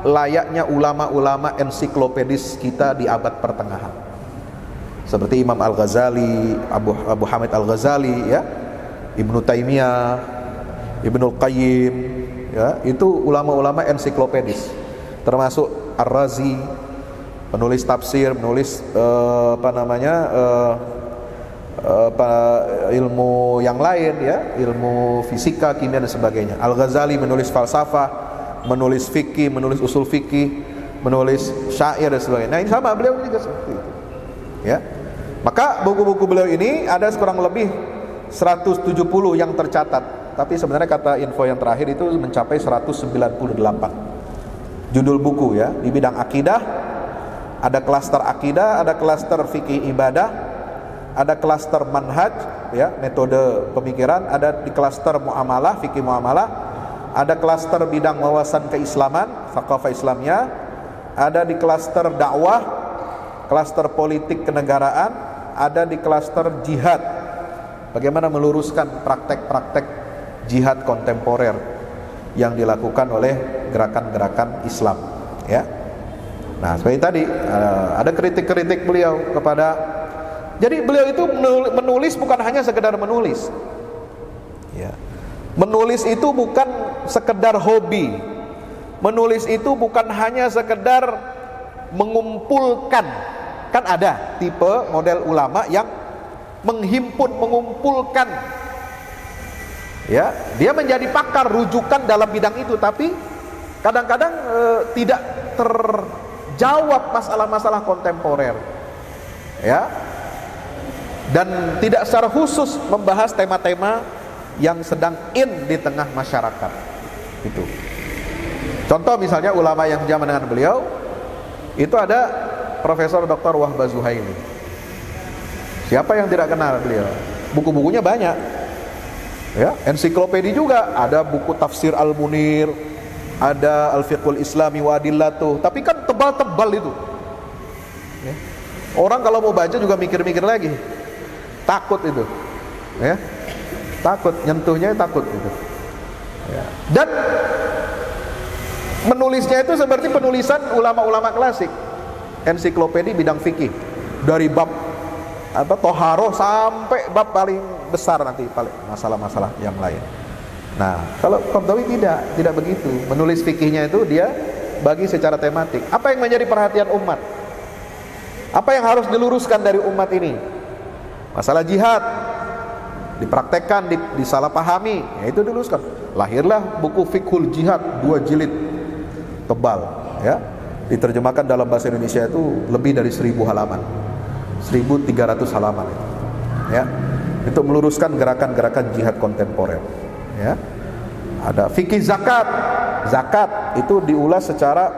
layaknya ulama-ulama ensiklopedis kita di abad pertengahan. Seperti Imam Al-Ghazali, Abu Hamid Al-Ghazali ya, Ibnu Taimiyah, Ibnu Qayyim ya, itu ulama-ulama ensiklopedis. Termasuk Ar-Razi, penulis tafsir, menulis ilmu yang lain ya, ilmu fisika, kimia dan sebagainya. Al-Ghazali menulis falsafah, menulis fikih, menulis usul fikih, menulis syair dan sebagainya. Nah, ini sama beliau juga seperti itu. Ya. Maka buku-buku beliau ini ada kurang lebih 170 yang tercatat. Tapi sebenarnya kata info yang terakhir itu mencapai 198 judul buku ya, di bidang akidah. Ada klaster akidah, ada klaster fikih ibadah, ada klaster manhaj ya, metode pemikiran, ada di klaster muamalah, fikih muamalah, ada klaster bidang wawasan keislaman, thaqafah Islamnya, ada di klaster dakwah, klaster politik kenegaraan, ada di klaster jihad, bagaimana meluruskan praktek-praktek jihad kontemporer yang dilakukan oleh gerakan-gerakan Islam ya. Nah, seperti tadi ada kritik-kritik beliau kepada, jadi beliau itu menulis bukan hanya sekedar menulis ya. Menulis itu bukan sekedar hobi. Menulis itu bukan hanya sekedar mengumpulkan. Kan ada tipe model ulama yang menghimpun, mengumpulkan ya, dia menjadi pakar rujukan dalam bidang itu, tapi kadang-kadang tidak terjawab masalah-masalah kontemporer ya, dan tidak secara khusus membahas tema-tema yang sedang in di tengah masyarakat itu. Contoh misalnya ulama yang zaman dengan beliau itu ada Profesor Dr. Wahbah Zuhaili. Siapa yang tidak kenal beliau? Buku-bukunya banyak ya, ensiklopedi juga, ada buku Tafsir Al-Munir, ada Al-Fiqhul Islami wa Adillatuh, tapi kan tebal-tebal itu ya. Orang kalau mau baca juga mikir-mikir lagi, takut itu ya, takut, nyentuhnya takut gitu ya. Dan menulisnya itu seperti penulisan ulama-ulama klasik, ensiklopedi bidang fikih, dari bab toharoh sampai bab paling besar nanti, paling masalah-masalah yang lain. Nah, kalau Qardawi tidak begitu. Menulis fikihnya itu dia bagi secara tematik. Apa yang menjadi perhatian umat? Apa yang harus diluruskan dari umat ini? Masalah jihad dipraktekkan, disalahpahami, ya itu diluruskan. Lahirlah buku Fiqhul Jihad 2 jilid tebal ya. Diterjemahkan dalam bahasa Indonesia itu lebih dari 1000 halaman, 1300 halaman itu, ya, untuk meluruskan gerakan-gerakan jihad kontemporer ya. Ada fikih zakat. Zakat itu diulas secara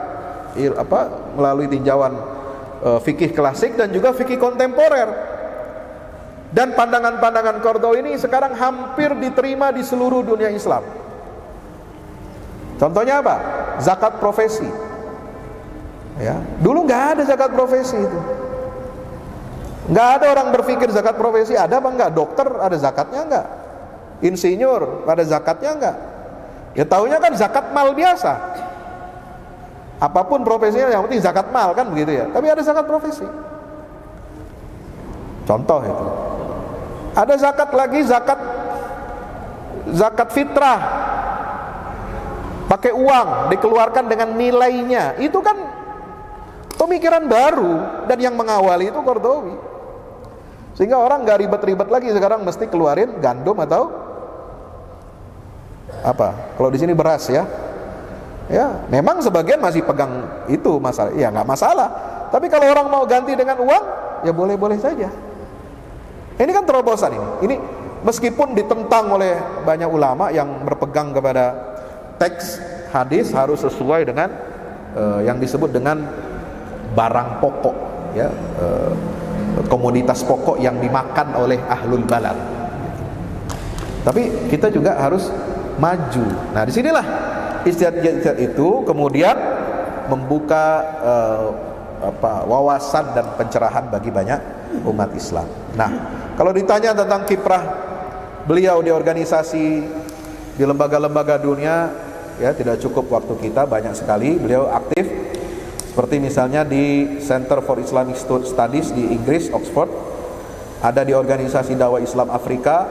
melalui tinjauan fikih klasik dan juga fikih kontemporer. Dan pandangan-pandangan Qardawi ini sekarang hampir diterima di seluruh dunia Islam. Contohnya apa? Zakat profesi ya. Dulu nggak ada zakat profesi itu. Nggak ada orang berpikir zakat profesi ada apa enggak? Dokter ada zakatnya enggak? Insinyur ada zakatnya enggak? Ya taunya kan zakat mal biasa. Apapun profesinya yang penting zakat mal kan begitu ya. Tapi ada zakat profesi. Contoh itu. Ada zakat lagi, zakat fitrah. Pakai uang dikeluarkan dengan nilainya. Itu kan pemikiran baru, dan yang mengawali itu Qardawi. Sehingga orang nggak ribet-ribet lagi sekarang mesti keluarin gandum atau apa? Kalau di sini beras ya. Ya, memang sebagian masih pegang itu masalah, ya nggak masalah. Tapi kalau orang mau ganti dengan uang, ya boleh-boleh saja. Ini kan terobosan ini. Ini meskipun ditentang oleh banyak ulama yang berpegang kepada teks hadis harus sesuai dengan yang disebut dengan barang pokok, ya, komoditas pokok yang dimakan oleh ahlul balad. Tapi kita juga harus maju. Nah, disinilah ijtihad itu kemudian membuka wawasan dan pencerahan bagi banyak umat Islam. Nah, kalau ditanya tentang kiprah beliau di organisasi, di lembaga-lembaga dunia, ya tidak cukup waktu kita, banyak sekali beliau aktif. Seperti misalnya di Center for Islamic Studies di Inggris, Oxford, ada di organisasi dakwah Islam Afrika,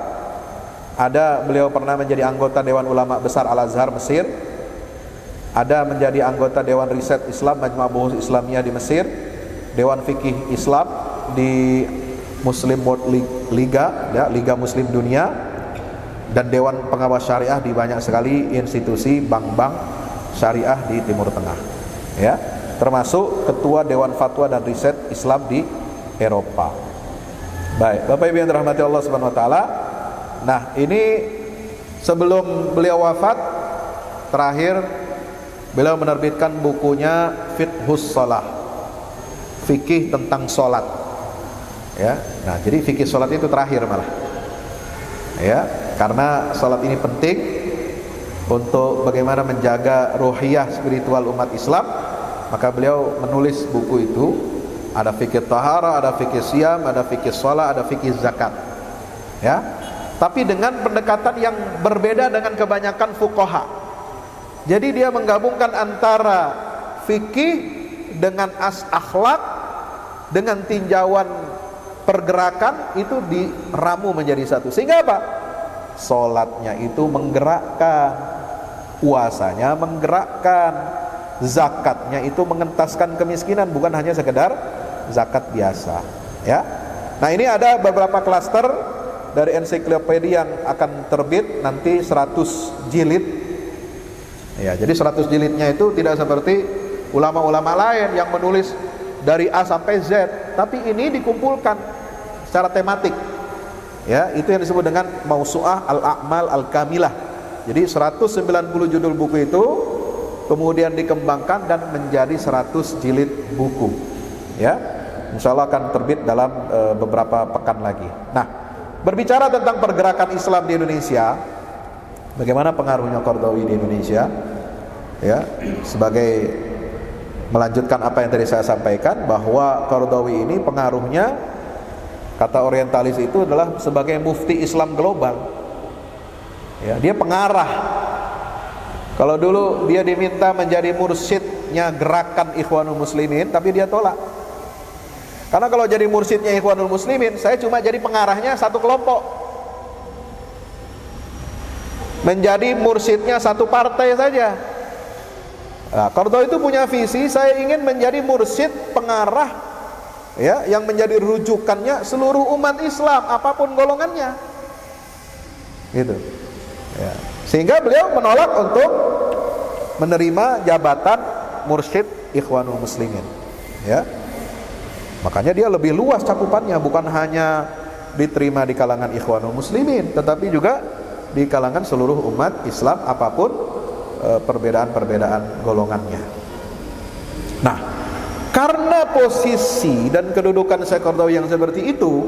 ada beliau pernah menjadi anggota Dewan Ulama Besar Al-Azhar Mesir, ada menjadi anggota Dewan Riset Islam Majma' Buhus Islamiyah di Mesir, Dewan Fikih Islam di Muslim World Liga, ya, Liga Muslim Dunia, dan Dewan Pengawas Syariah di banyak sekali institusi bank-bank syariah di Timur Tengah, ya, termasuk Ketua Dewan Fatwa dan Riset Islam di Eropa. Baik, Bapak Ibu yang dirahmati Allah Subhanahu wa taala. Nah, ini sebelum beliau wafat terakhir beliau menerbitkan bukunya Fiqhus Shalah, fikih tentang sholat, ya. Nah, jadi fikih sholat itu terakhir malah, ya, karena sholat ini penting untuk bagaimana menjaga ruhiyah spiritual umat Islam. Maka beliau menulis buku itu. Ada fikih tahara, ada fikih siyam, ada fikih sholat, ada fikih zakat, ya. Tapi dengan pendekatan yang berbeda dengan kebanyakan fuqaha. Jadi dia menggabungkan antara fikih dengan akhlak, dengan tinjauan pergerakan, itu diramu menjadi satu. Sehingga apa? Sholatnya itu menggerakkan, puasanya menggerakkan, zakatnya itu mengentaskan kemiskinan, bukan hanya sekedar zakat biasa, ya. Nah, ini ada beberapa klaster dari ensiklopedia yang akan terbit nanti 100 jilid. Ya, jadi 100 jilidnya itu tidak seperti ulama-ulama lain yang menulis dari A sampai Z, tapi ini dikumpulkan secara tematik. Ya, itu yang disebut dengan Mausu'ah Al-A'mal Al-Kamilah. Jadi 190 judul buku itu kemudian dikembangkan dan menjadi 100 jilid buku. Ya, insya Allah akan terbit dalam beberapa pekan lagi. Nah, berbicara tentang pergerakan Islam di Indonesia, bagaimana pengaruhnya Qaradawi di Indonesia, ya, sebagai melanjutkan apa yang tadi saya sampaikan, bahwa Qaradawi ini pengaruhnya, kata orientalis itu adalah sebagai mufti Islam global, ya, dia pengarah. Kalau dulu dia diminta menjadi mursyidnya gerakan Ikhwanul Muslimin, tapi dia tolak. Karena kalau jadi mursyidnya Ikhwanul Muslimin, saya cuma jadi pengarahnya satu kelompok, menjadi mursyidnya satu partai saja. Nah, Qaradawi itu punya visi, saya ingin menjadi mursyid pengarah, ya, yang menjadi rujukannya seluruh umat Islam apapun golongannya, gitu, ya. Sehingga beliau menolak untuk menerima jabatan mursyid Ikhwanul Muslimin, ya. Makanya dia lebih luas cakupannya, bukan hanya diterima di kalangan Ikhwanul Muslimin, tetapi juga di kalangan seluruh umat Islam apapun perbedaan-perbedaan golongannya. Nah, karena posisi dan kedudukan Syekh Qaradawi yang seperti itu,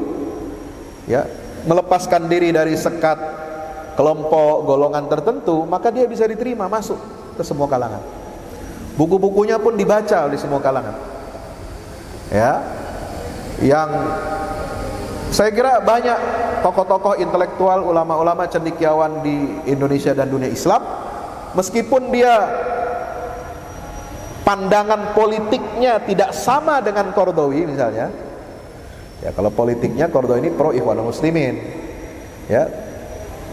ya, melepaskan diri dari sekat kelompok golongan tertentu, maka dia bisa diterima masuk ke semua kalangan. Buku-bukunya pun dibaca oleh semua kalangan, ya. Yang saya kira banyak tokoh-tokoh intelektual, ulama-ulama cendekiawan di Indonesia dan dunia Islam, meskipun dia pandangan politiknya tidak sama dengan Qaradawi misalnya, ya, kalau politiknya Qaradawi ini pro Ikhwanul Muslimin, ya,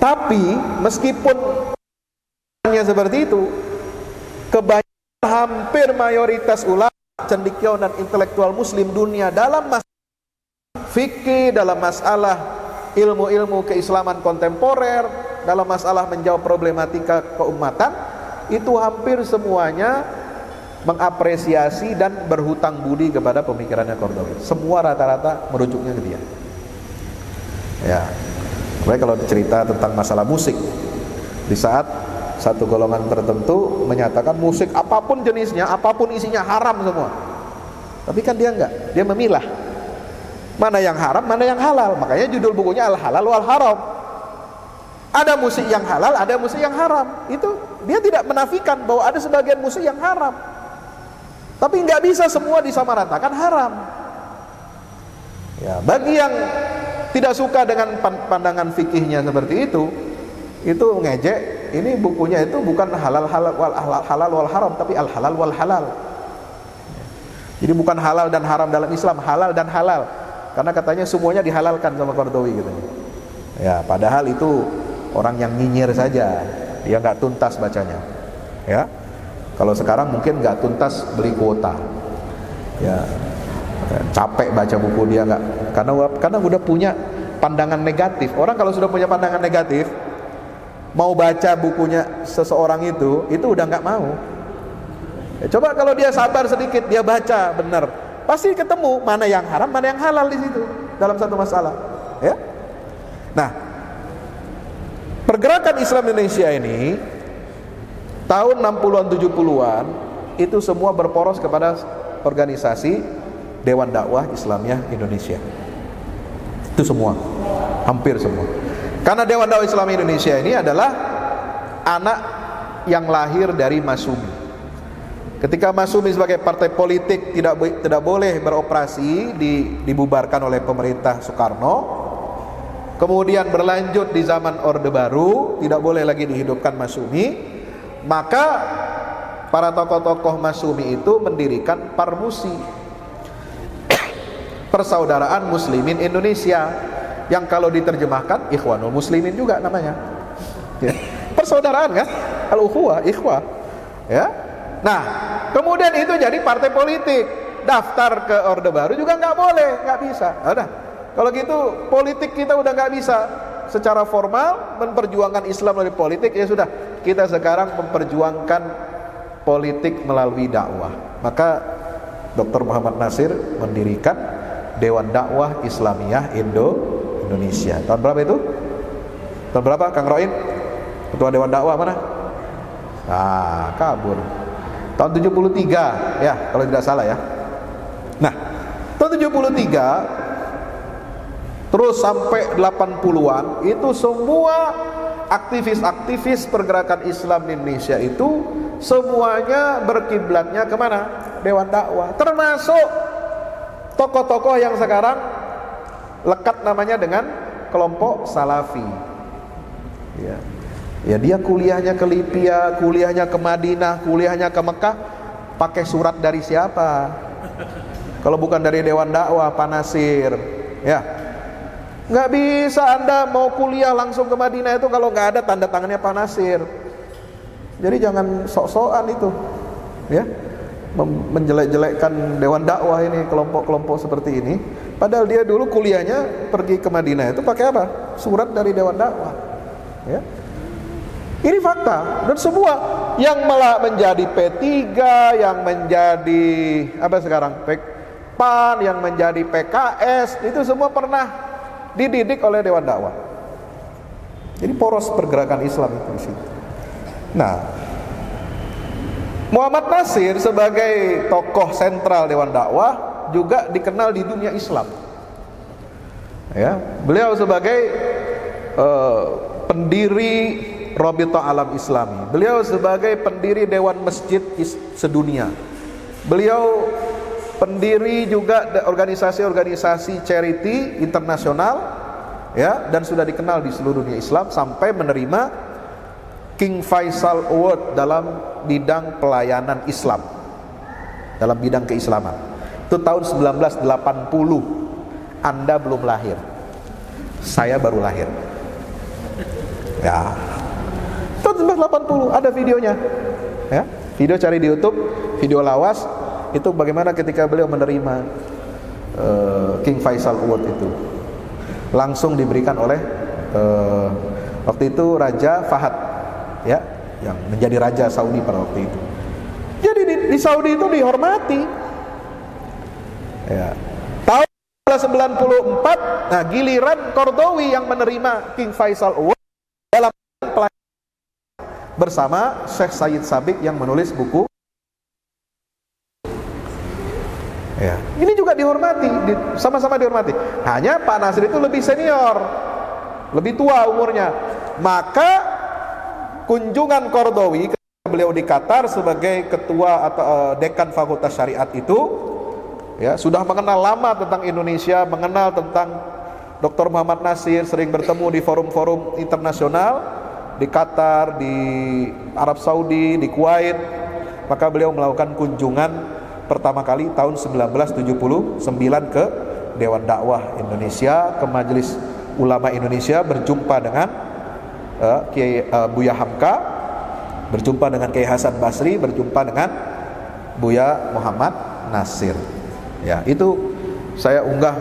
tapi meskipun seperti itu, kebanyakan hampir mayoritas ulama cendekiawan dan intelektual Muslim dunia dalam masalah fikih, dalam masalah ilmu-ilmu keislaman kontemporer, dalam masalah menjawab problematika keumatan, itu hampir semuanya mengapresiasi dan berhutang budi kepada pemikirannya Qaradawi. Semua rata-rata merujuknya ke dia. Ya, baik kalau cerita tentang masalah musik, di saat satu golongan tertentu menyatakan musik apapun jenisnya, apapun isinya haram semua. Tapi kan dia enggak, dia memilah mana yang haram, mana yang halal. Makanya judul bukunya Al Halal wal Haram. Ada musik yang halal, ada musik yang haram. Itu dia tidak menafikan bahwa ada sebagian musik yang haram. Tapi nggak bisa semua disamaratakan haram. Ya, bagi yang tidak suka dengan pandangan fikihnya seperti itu ngejek. Ini bukunya itu bukan halal wal haram, tapi al halal wal halal. Jadi bukan halal dan haram dalam Islam, halal dan halal. Karena katanya semuanya dihalalkan sama Qaradawi gitu. Ya, padahal itu orang yang nyinyir saja, dia nggak tuntas bacanya. Ya. Kalau sekarang mungkin nggak tuntas beli kuota, ya capek baca buku dia nggak, karena udah punya pandangan negatif. Orang kalau sudah punya pandangan negatif, mau baca bukunya seseorang itu udah nggak mau. Ya, coba kalau dia sabar sedikit, dia baca benar, pasti ketemu mana yang haram, mana yang halal di situ dalam satu masalah. Ya, nah pergerakan Islam Indonesia ini tahun 60-an 70-an itu semua berporos kepada organisasi Dewan Dakwah Islamiyah Indonesia. Itu semua, hampir semua. Karena Dewan Dakwah Islamiyah Indonesia ini adalah anak yang lahir dari Masyumi. Ketika Masyumi sebagai partai politik tidak boleh beroperasi, dibubarkan oleh pemerintah Soekarno. Kemudian berlanjut di zaman Orde Baru, tidak boleh lagi dihidupkan Masyumi. Maka para tokoh-tokoh Masyumi itu mendirikan Parmusi, Persaudaraan Muslimin Indonesia, yang kalau diterjemahkan Ikhwanul Muslimin juga namanya. Ya. Persaudaraan kan? Al-Ukhuwah, Ikhwah. Ya. Nah, kemudian itu jadi partai politik. Daftar ke Orde Baru juga nggak boleh, nggak bisa. Udah. Kalau gitu politik kita udah nggak bisa secara formal memperjuangkan Islam melalui politik, ya sudah, kita sekarang memperjuangkan politik melalui dakwah. Maka Dr. Muhammad Nasir mendirikan Dewan Dakwah Islamiyah Indonesia. Tahun berapa itu? Tahun berapa Kang Roin? Ketua Dewan Dakwah mana? Kabur. Tahun 73 ya, kalau tidak salah ya. Nah, tahun 73 terus sampai 80-an itu semua aktivis-aktivis pergerakan Islam di Indonesia itu semuanya berkiblatnya kemana? Dewan Dakwah. Termasuk tokoh-tokoh yang sekarang lekat namanya dengan kelompok Salafi. Ya, dia kuliahnya ke Libya, kuliahnya ke Madinah, kuliahnya ke Mekah, pakai surat dari siapa? Kalau bukan dari Dewan Dakwah, Pak Nasir. Ya, nggak bisa Anda mau kuliah langsung ke Madinah itu kalau nggak ada tanda tangannya Pak Nasir. Jadi jangan sok-sokan itu, ya, menjelek-jelekkan Dewan Dakwah ini, kelompok-kelompok seperti ini. Padahal dia dulu kuliahnya pergi ke Madinah itu pakai apa? Surat dari Dewan Dakwah. Ya, ini fakta. Dan semua yang malah menjadi P3, yang menjadi apa sekarang PAN, yang menjadi PKS, itu semua pernah dididik oleh Dewan Dakwah. Jadi poros pergerakan Islam itu di situ. Nah, Muhammad Nasir sebagai tokoh sentral Dewan Dakwah juga dikenal di dunia Islam. Ya, beliau sebagai pendiri Rabita Alam Islami. Beliau sebagai pendiri Dewan Masjid sedunia. Beliau pendiri juga organisasi-organisasi charity internasional, ya, dan sudah dikenal di seluruh dunia Islam sampai menerima King Faisal Award dalam bidang pelayanan Islam, dalam bidang keislaman. Itu tahun 1980. Anda belum lahir, saya baru lahir. Ya, tahun 1980 ada videonya. Ya, video cari di YouTube, video lawas. Itu bagaimana ketika beliau menerima King Faisal Award itu. Langsung diberikan oleh waktu itu Raja Fahad, ya, yang menjadi raja Saudi pada waktu itu. Jadi di Saudi itu dihormati. Ya. Tahun 1994, nah giliran Qaradawi yang menerima King Faisal Award dalam bersama Syekh Sayyid Sabiq yang menulis buku. Ya, ini juga dihormati, sama-sama dihormati. Hanya Pak Nasir itu lebih senior, lebih tua umurnya. Maka kunjungan Qaradawi ketika beliau di Qatar sebagai ketua atau dekan Fakultas Syariat itu, ya, sudah mengenal lama tentang Indonesia, mengenal tentang Dr. Muhammad Nasir, sering bertemu di forum-forum internasional di Qatar, di Arab Saudi, di Kuwait. Maka beliau melakukan kunjungan pertama kali tahun 1979 ke Dewan Dakwah Indonesia, ke Majelis Ulama Indonesia, berjumpa dengan Kiai Buya Hamka, berjumpa dengan Kiai Hasan Basri, berjumpa dengan Buya Muhammad Nasir. Ya, itu saya unggah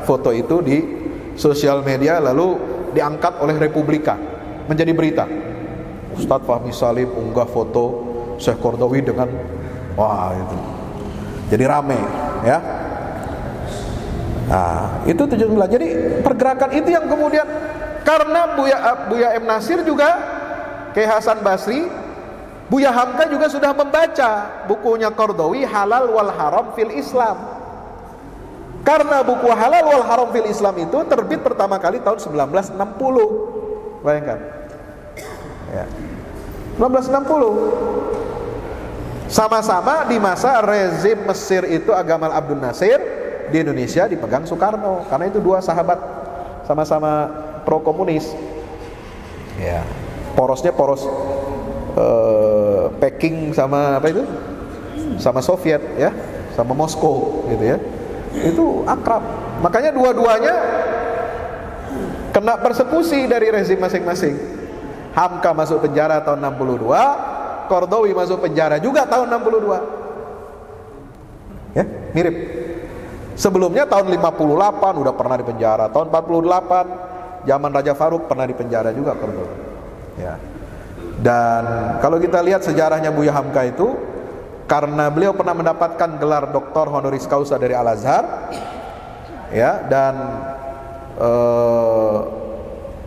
foto itu di sosial media, lalu diangkat oleh Republika menjadi berita. Ustadz Fahmi Salim unggah foto Syekh Qaradawi dengan, wah itu jadi rame, ya. Nah, itu 17. Jadi pergerakan itu yang kemudian, karena Buya M. Nasir juga, Kiai Hasan Basri, Buya Hamka juga sudah membaca bukunya Qaradawi, Halal wal Haram fil Islam. Karena buku Halal wal Haram fil Islam itu terbit pertama kali tahun 1960. Bayangkan, ya, 1960. Sama-sama di masa rezim Mesir itu, Gamal Abdel Nasir, di Indonesia dipegang Soekarno. Karena itu dua sahabat sama-sama pro komunis. Ya, porosnya poros Peking sama apa itu? Sama Soviet, ya, sama Moskow gitu ya. Itu akrab. Makanya dua-duanya kena persekusi dari rezim masing-masing. Hamka masuk penjara tahun 62, Qaradawi masuk penjara juga tahun 62. Ya, mirip. Sebelumnya tahun 58 udah pernah di penjara, tahun 48 zaman Raja Faruk pernah di penjara juga Qaradawi. Ya. Dan kalau kita lihat sejarahnya Buya Hamka itu, karena beliau pernah mendapatkan gelar doktor honoris causa dari Al-Azhar, ya, dan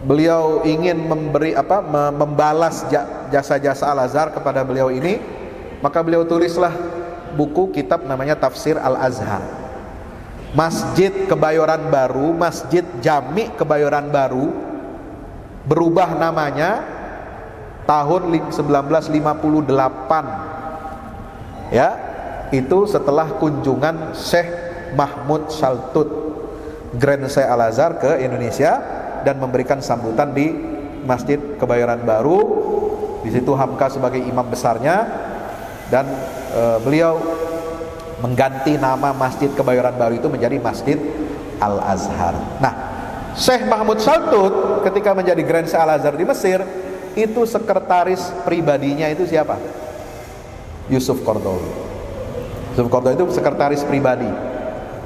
beliau ingin membalas jasa-jasa Al-Azhar kepada beliau ini, maka beliau tulislah buku kitab namanya Tafsir Al-Azhar. Masjid Kebayoran Baru, Masjid Jami Kebayoran Baru berubah namanya tahun 1958. Ya, itu setelah kunjungan Syekh Mahmud Shaltut, Grand Syekh Al-Azhar ke Indonesia dan memberikan sambutan di Masjid Kebayoran Baru. Di situ Hamka sebagai imam besarnya, dan beliau mengganti nama Masjid Kebayoran Baru itu menjadi Masjid Al-Azhar. Nah, Syekh Mahmud Shaltut ketika menjadi Grand Syekh Al-Azhar di Mesir, itu sekretaris pribadinya itu siapa? Yusuf Qaradawi. Yusuf Qaradawi itu sekretaris pribadi.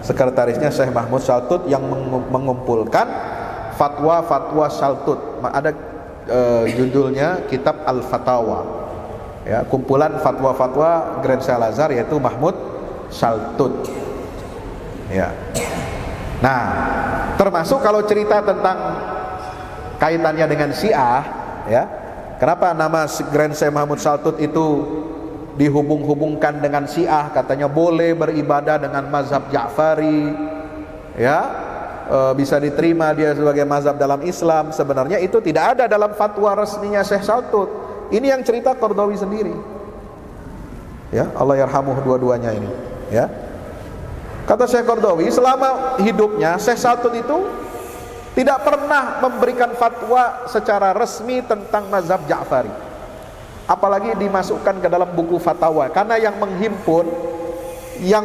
Sekretarisnya Syekh Mahmud Shaltut yang mengumpulkan fatwa-fatwa Shaltut. Ada judulnya kitab Al-Fatawa, ya, kumpulan fatwa-fatwa Grand Syekh Al-Azhar, yaitu Mahmud Shaltut. Ya. Nah, termasuk kalau cerita tentang kaitannya dengan Syiah, ya, kenapa nama Grand Syekh Mahmud Shaltut itu dihubung-hubungkan dengan Syiah? Katanya boleh beribadah dengan mazhab Ja'fari, ya, bisa diterima dia sebagai mazhab dalam Islam. Sebenarnya itu tidak ada dalam fatwa resminya Syekh Shaltut. Ini yang cerita Qaradawi sendiri. Ya, Allah yarhamuh dua-duanya ini. Ya, kata Syekh Qaradawi, selama hidupnya Syekh Shaltut itu tidak pernah memberikan fatwa secara resmi tentang mazhab Ja'fari, apalagi dimasukkan ke dalam buku fatwa. Karena yang menghimpun, yang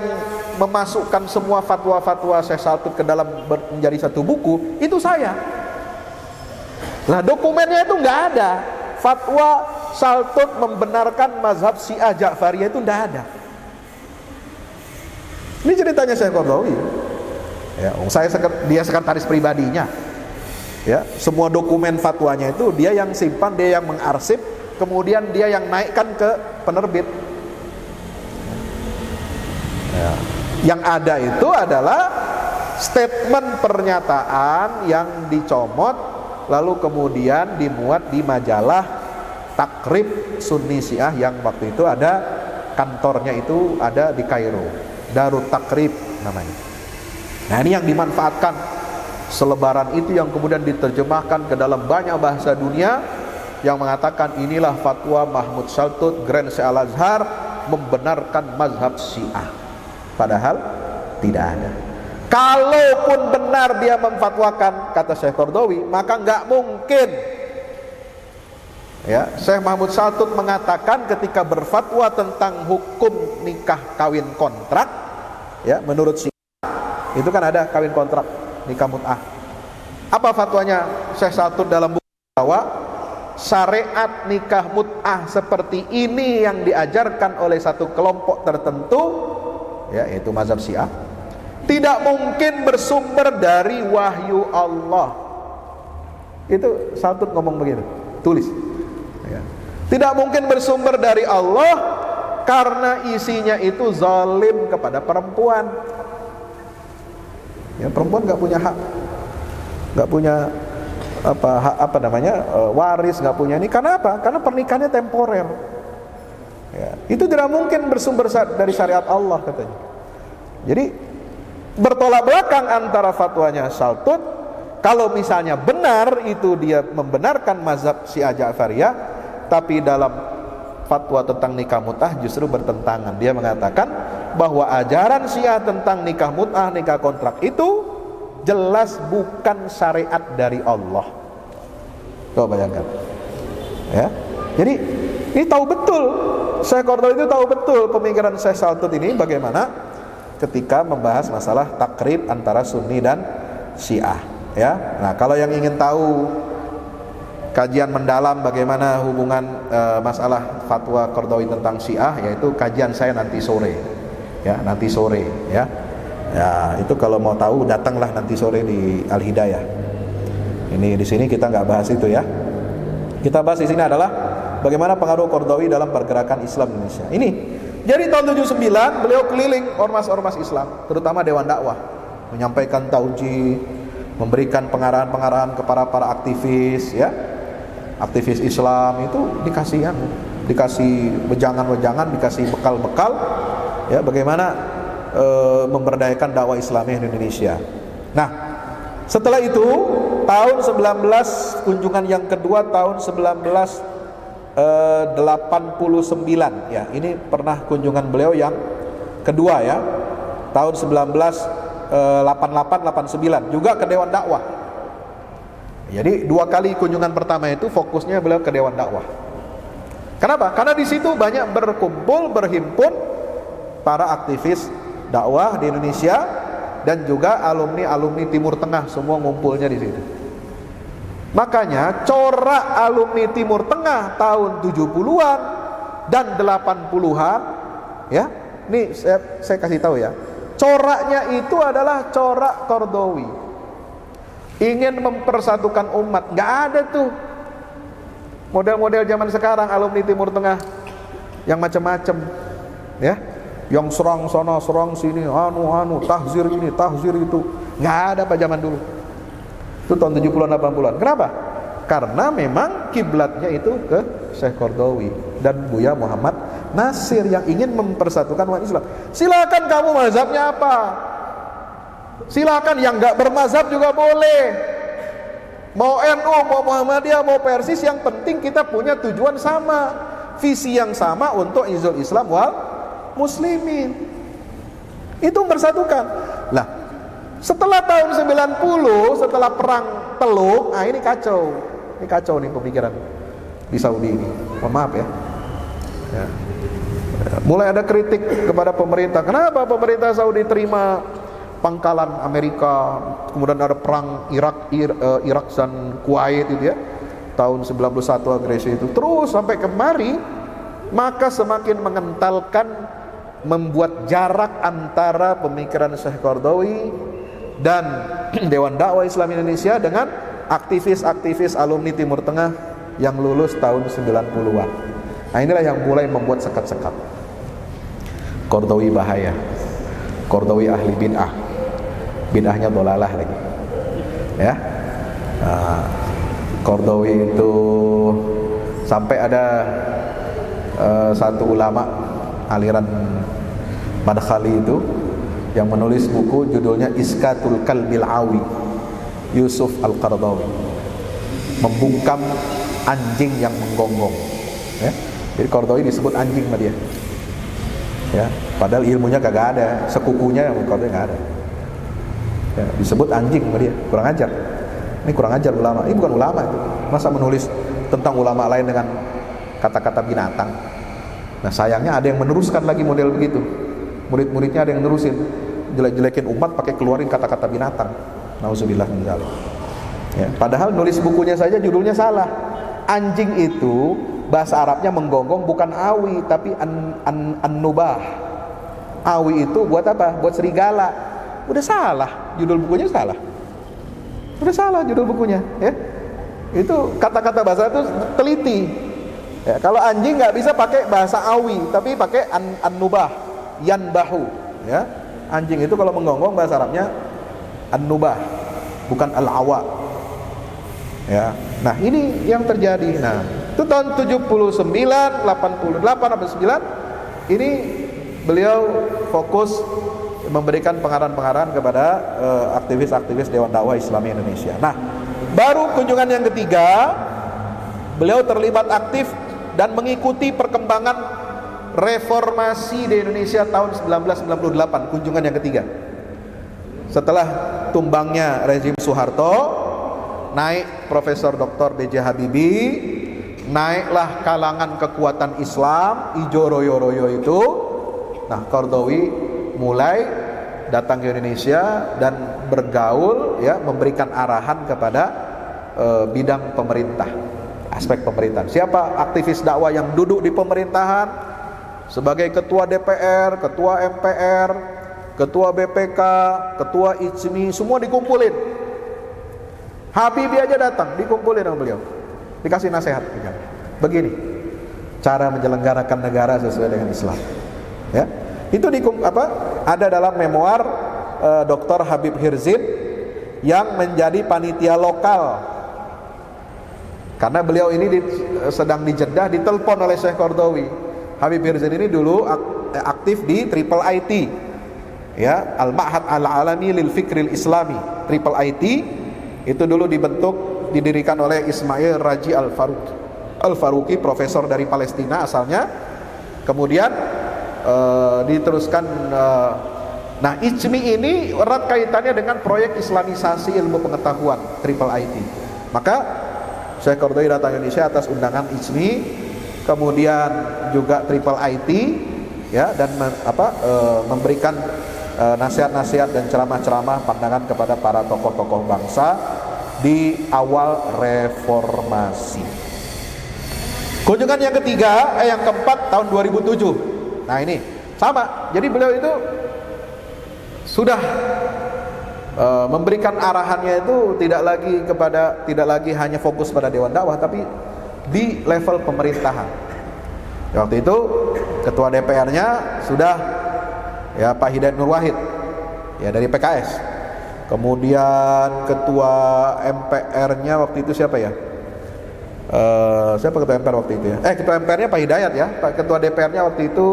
memasukkan semua fatwa-fatwa Syekh Shaltut ke dalam menjadi satu buku itu saya. Nah, dokumennya itu nggak ada. Fatwa Shaltut membenarkan mazhab Syiah Ja'fariyah itu nggak ada. Ini ceritanya Syekh Qaradawi. Ya, dia sekretaris pribadinya. Ya, semua dokumen fatwanya itu dia yang simpan, dia yang mengarsip, kemudian dia yang naikkan ke penerbit. Ya. Yang ada itu adalah statement pernyataan yang dicomot lalu kemudian dimuat di majalah Takrib Sunni Syiah yang waktu itu ada kantornya, itu ada di Kairo, Darut Takrib namanya. Nah, ini yang dimanfaatkan selebaran itu, yang kemudian diterjemahkan ke dalam banyak bahasa dunia, yang mengatakan inilah fatwa Mahmud Shaltut Grand Syekh Al-Azhar membenarkan mazhab Syiah. Padahal tidak ada. Kalaupun benar dia memfatwakan, kata Syekh Qaradawi, maka nggak mungkin ya Syekh Mahmud Shaltut mengatakan ketika berfatwa tentang hukum nikah kawin kontrak, ya menurut Syiah itu kan ada kawin kontrak, nikah mut'ah. Apa fatwanya Syekh Shaltut dalam buku bahwa syariat nikah mut'ah seperti ini yang diajarkan oleh satu kelompok tertentu, ya yaitu mazhab Syiah, tidak mungkin bersumber dari wahyu Allah. Itu Shaltut ngomong begitu, tulis ya. Tidak mungkin bersumber dari Allah karena isinya itu zalim kepada perempuan. Ya, perempuan nggak punya hak, nggak punya hak waris, nggak punya ini. Karena apa? Karena pernikahannya temporer. Ya, itu tidak mungkin bersumber dari syariat Allah katanya. Jadi bertolak belakang antara fatwanya Shaltut, kalau misalnya benar itu dia membenarkan mazhab Syiah Ja'fariyah, tapi dalam fatwa tentang nikah mut'ah justru bertentangan. Dia mengatakan bahwa ajaran Syiah tentang nikah mut'ah, nikah kontrak itu jelas bukan syariat dari Allah. Coba bayangkan ya. Jadi ini tahu betul, Syekh Qaradawi itu tahu betul pemikiran Syekh Shaltut ini bagaimana ketika membahas masalah takrib antara Sunni dan Syiah ya. Nah, kalau yang ingin tahu kajian mendalam bagaimana hubungan masalah fatwa Qaradawi tentang Syiah, yaitu kajian saya nanti sore ya, nanti sore ya. Ya, itu kalau mau tahu datanglah nanti sore di Al-Hidayah. Ini di sini kita nggak bahas itu ya. Kita bahas di sini adalah bagaimana pengaruh Qaradawi dalam pergerakan Islam Indonesia. Ini jadi tahun 79 beliau keliling ormas-ormas Islam, terutama Dewan Dakwah, menyampaikan tauji, memberikan pengarahan-pengarahan kepada para aktivis ya. Aktivis Islam itu dikasih wejangan-wejangan, dikasih bekal-bekal ya bagaimana memberdayakan dakwah Islamiyah di Indonesia. Nah, setelah itu tahun 19 kunjungan yang kedua tahun 1989 ya, ini pernah kunjungan beliau yang kedua ya, tahun 1988-89 juga ke Dewan Dakwah. Jadi dua kali kunjungan pertama itu fokusnya beliau ke Dewan Dakwah. Kenapa? Karena di situ banyak berhimpun para aktivis dakwah di Indonesia dan juga alumni Timur Tengah, semua ngumpulnya di situ. Makanya corak alumni Timur Tengah tahun 70-an dan 80-an ya. Nih saya kasih tahu ya. Coraknya itu adalah corak Qaradawi. Ingin mempersatukan umat. Enggak ada tuh model-model zaman sekarang alumni Timur Tengah yang macam-macam ya. Yang serang sana, serang sini, tahzir ini, tahzir itu. Enggak ada pada zaman dulu. Itu tahun 70-an 80-an. Kenapa? Karena memang kiblatnya itu ke Syekh Qaradawi dan Buya Muhammad Nasir yang ingin mempersatukan umat Islam. Silakan kamu mazhabnya apa? Silakan, yang enggak bermazhab juga boleh. Mau NU, mau Muhammadiyah, mau Persis, yang penting kita punya tujuan sama, visi yang sama untuk izul Islam wal muslimin. Itu mempersatukan. Lah, setelah tahun 90, setelah perang Teluk, nah ini kacau. Ini kacau nih pemikiran di Saudi ini. Mohon maaf ya. Ya. Mulai ada kritik kepada pemerintah. Kenapa pemerintah Saudi terima pangkalan Amerika? Kemudian ada perang Irak dan Kuwait itu ya. Tahun 91 agresi itu. Terus sampai kemari, maka semakin mengentalkan, membuat jarak antara pemikiran Syekh Qaradawi dan Dewan Dakwah Islam Indonesia dengan aktivis-aktivis alumni Timur Tengah yang lulus tahun 90-an. Nah inilah yang mulai membuat sekat-sekat. Qaradawi bahaya, Qaradawi ahli bid'ah, bid'ahnya dolalah lagi, ya. Qaradawi itu sampai ada satu ulama aliran Madkhali itu yang menulis buku judulnya Iskatul Kalbil Awi, Yusuf Al-Qaradawi, membungkam anjing yang menggonggong, ya. Jadi Qaradawi disebut anjing sama dia, ya. Padahal ilmunya kagak ada, sekukunya yang Qaradawi nggak ada, ya. Disebut anjing sama dia, kurang ajar. Ini kurang ajar ulama. Ini bukan ulama itu. Masa menulis tentang ulama lain dengan kata-kata binatang. Nah sayangnya ada yang meneruskan lagi model begitu. Murid-muridnya ada yang nerusin, jelek-jelekin umat pakai keluarin kata-kata binatang. Nauzubillah min dzalik. Ya, padahal nulis bukunya saja judulnya salah. Anjing itu bahasa Arabnya menggonggong bukan awi tapi an-nubah. Awi itu buat apa? Buat serigala. Udah salah, judul bukunya salah. Udah salah judul bukunya, ya. Itu kata-kata bahasa itu teliti. Ya, kalau anjing nggak bisa pakai bahasa awi, tapi pakai an-nubah, yanbahu, ya. Anjing itu kalau menggonggong bahasa Arabnya an-nubah, bukan al-awa. Ya. Nah, ini yang terjadi. Nah, itu tahun 79, 88 sampai 9 ini beliau fokus memberikan pengarahan-pengarahan kepada aktivis-aktivis Dewan Dakwah Islami Indonesia. Nah, baru kunjungan yang ketiga, beliau terlibat aktif dan mengikuti perkembangan reformasi di Indonesia tahun 1998, kunjungan yang ketiga. Setelah tumbangnya rezim Soeharto, naik Profesor Dr. B.J. Habibie, naiklah kalangan kekuatan Islam, ijo royo-royo itu. Nah, Qaradawi mulai datang ke Indonesia dan bergaul, ya, memberikan arahan kepada bidang pemerintah, aspek pemerintahan. Siapa aktivis dakwah yang duduk di pemerintahan sebagai ketua DPR, ketua MPR, ketua BPK, ketua IJMI, semua dikumpulin. Habibie aja datang, dikumpulin sama beliau, dikasih nasihat. Begini cara menyelenggarakan negara sesuai dengan Islam, ya. Itu ada dalam memoir Dr. Habib Hirzin yang menjadi panitia lokal. Karena beliau ini sedang di Jeddah, ditelepon oleh Syekh Qaradawi. Habib Hirzin ini dulu aktif di Triple IT, ya, Al-Ma'had Al-Alami Lil Fikril Islami. Triple IT itu dulu didirikan oleh Ismail Raji Al-Faruqi, profesor dari Palestina asalnya. Kemudian diteruskan. Nah, IJMI ini erat kaitannya dengan proyek Islamisasi ilmu pengetahuan Triple IT. Maka Syekh Qaradawi datang ke Indonesia atas undangan IJMI, kemudian juga Triple IT, ya, dan memberikan nasihat-nasihat dan ceramah-ceramah pandangan kepada para tokoh-tokoh bangsa di awal reformasi. Kunjungan yang ketiga, yang keempat tahun 2007. Nah ini sama, jadi beliau itu sudah memberikan arahannya itu tidak lagi hanya fokus pada Dewan Dakwah, tapi di level pemerintahan. Waktu itu ketua DPR-nya sudah, ya, Pak Hidayat Nur Wahid, ya, dari PKS. Kemudian ketua MPR-nya waktu itu siapa ya? Siapa ketua MPR waktu itu ya? Ketua MPR-nya Pak Hidayat, ya. Ketua DPR-nya waktu itu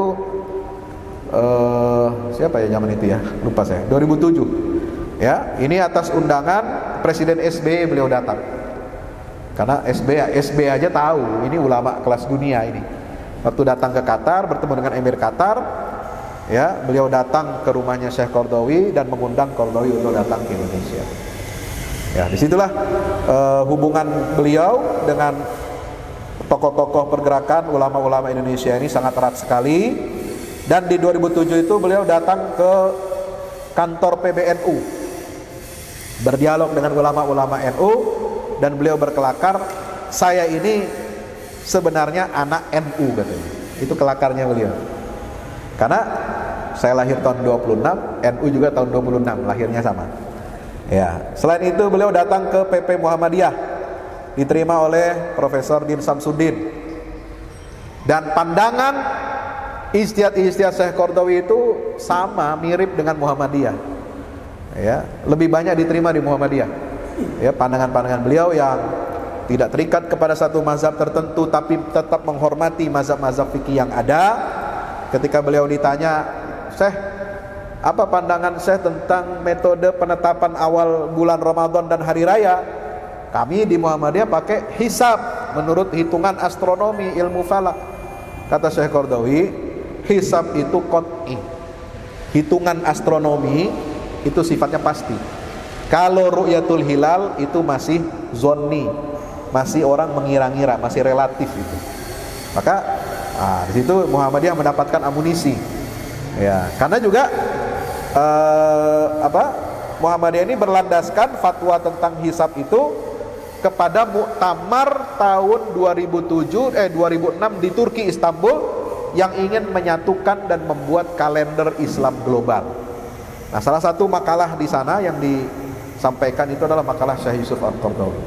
siapa ya zaman itu ya? Lupa saya. 2007. Ya, ini atas undangan Presiden SBY beliau datang. Karena SBY aja tahu ini ulama kelas dunia ini. Waktu datang ke Qatar, bertemu dengan Emir Qatar, ya, beliau datang ke rumahnya Syekh Qaradawi dan mengundang Qaradawi untuk datang ke Indonesia. Ya, disitulah hubungan beliau dengan tokoh-tokoh pergerakan ulama-ulama Indonesia ini sangat erat sekali. Dan di 2007 itu beliau datang ke kantor PBNU, berdialog dengan ulama-ulama NU, dan beliau berkelakar, saya ini sebenarnya anak NU, katanya. Itu kelakarnya beliau. Karena saya lahir tahun 26, NU juga tahun 26, lahirnya sama. Ya, selain itu beliau datang ke PP Muhammadiyah diterima oleh Profesor Din Samsudin. Dan pandangan ijtihad Syekh Qaradawi itu sama, mirip dengan Muhammadiyah. Ya, lebih banyak diterima di Muhammadiyah. Ya, pandangan-pandangan beliau yang tidak terikat kepada satu mazhab tertentu, tapi tetap menghormati mazhab-mazhab fikih yang ada. Ketika beliau ditanya, "Syekh, apa pandangan Syekh tentang metode penetapan awal bulan Ramadan dan hari raya?" Kami di Muhammadiyah pakai hisab menurut hitungan astronomi, ilmu falak. Kata Syekh Qaradawi, hisab itu qat'i. Hitungan astronomi itu sifatnya pasti. Kalau ru'yatul hilal itu masih zonni, masih orang mengira-ngira, masih relatif itu. Maka di situ Muhammadiyah mendapatkan amunisi. Ya, karena juga Muhammadiyah ini berlandaskan fatwa tentang hisab itu kepada muktamar tahun 2006 di Turki, Istanbul, yang ingin menyatukan dan membuat kalender Islam global. Nah, salah satu makalah di sana yang disampaikan itu adalah makalah Syekh Yusuf Al-Qaradawi.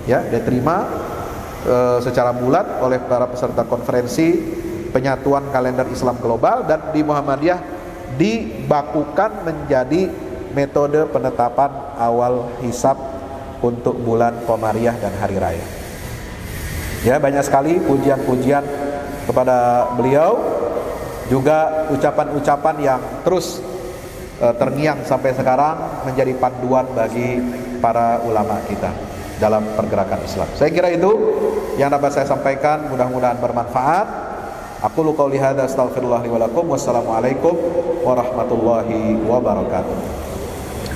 Ya, dia terima secara bulat oleh para peserta konferensi penyatuan kalender Islam global, dan di Muhammadiyah dibakukan menjadi metode penetapan awal hisab untuk bulan Komariah dan hari raya. Ya, banyak sekali pujian-pujian kepada beliau, juga ucapan-ucapan yang terus terngiang sampai sekarang menjadi panduan bagi para ulama kita dalam pergerakan Islam. Saya kira itu yang dapat saya sampaikan, mudah-mudahan bermanfaat. Aqulu qouli hadza astaghfirullah li wa lakum. Wassalamualaikum warahmatullahi wabarakatuh.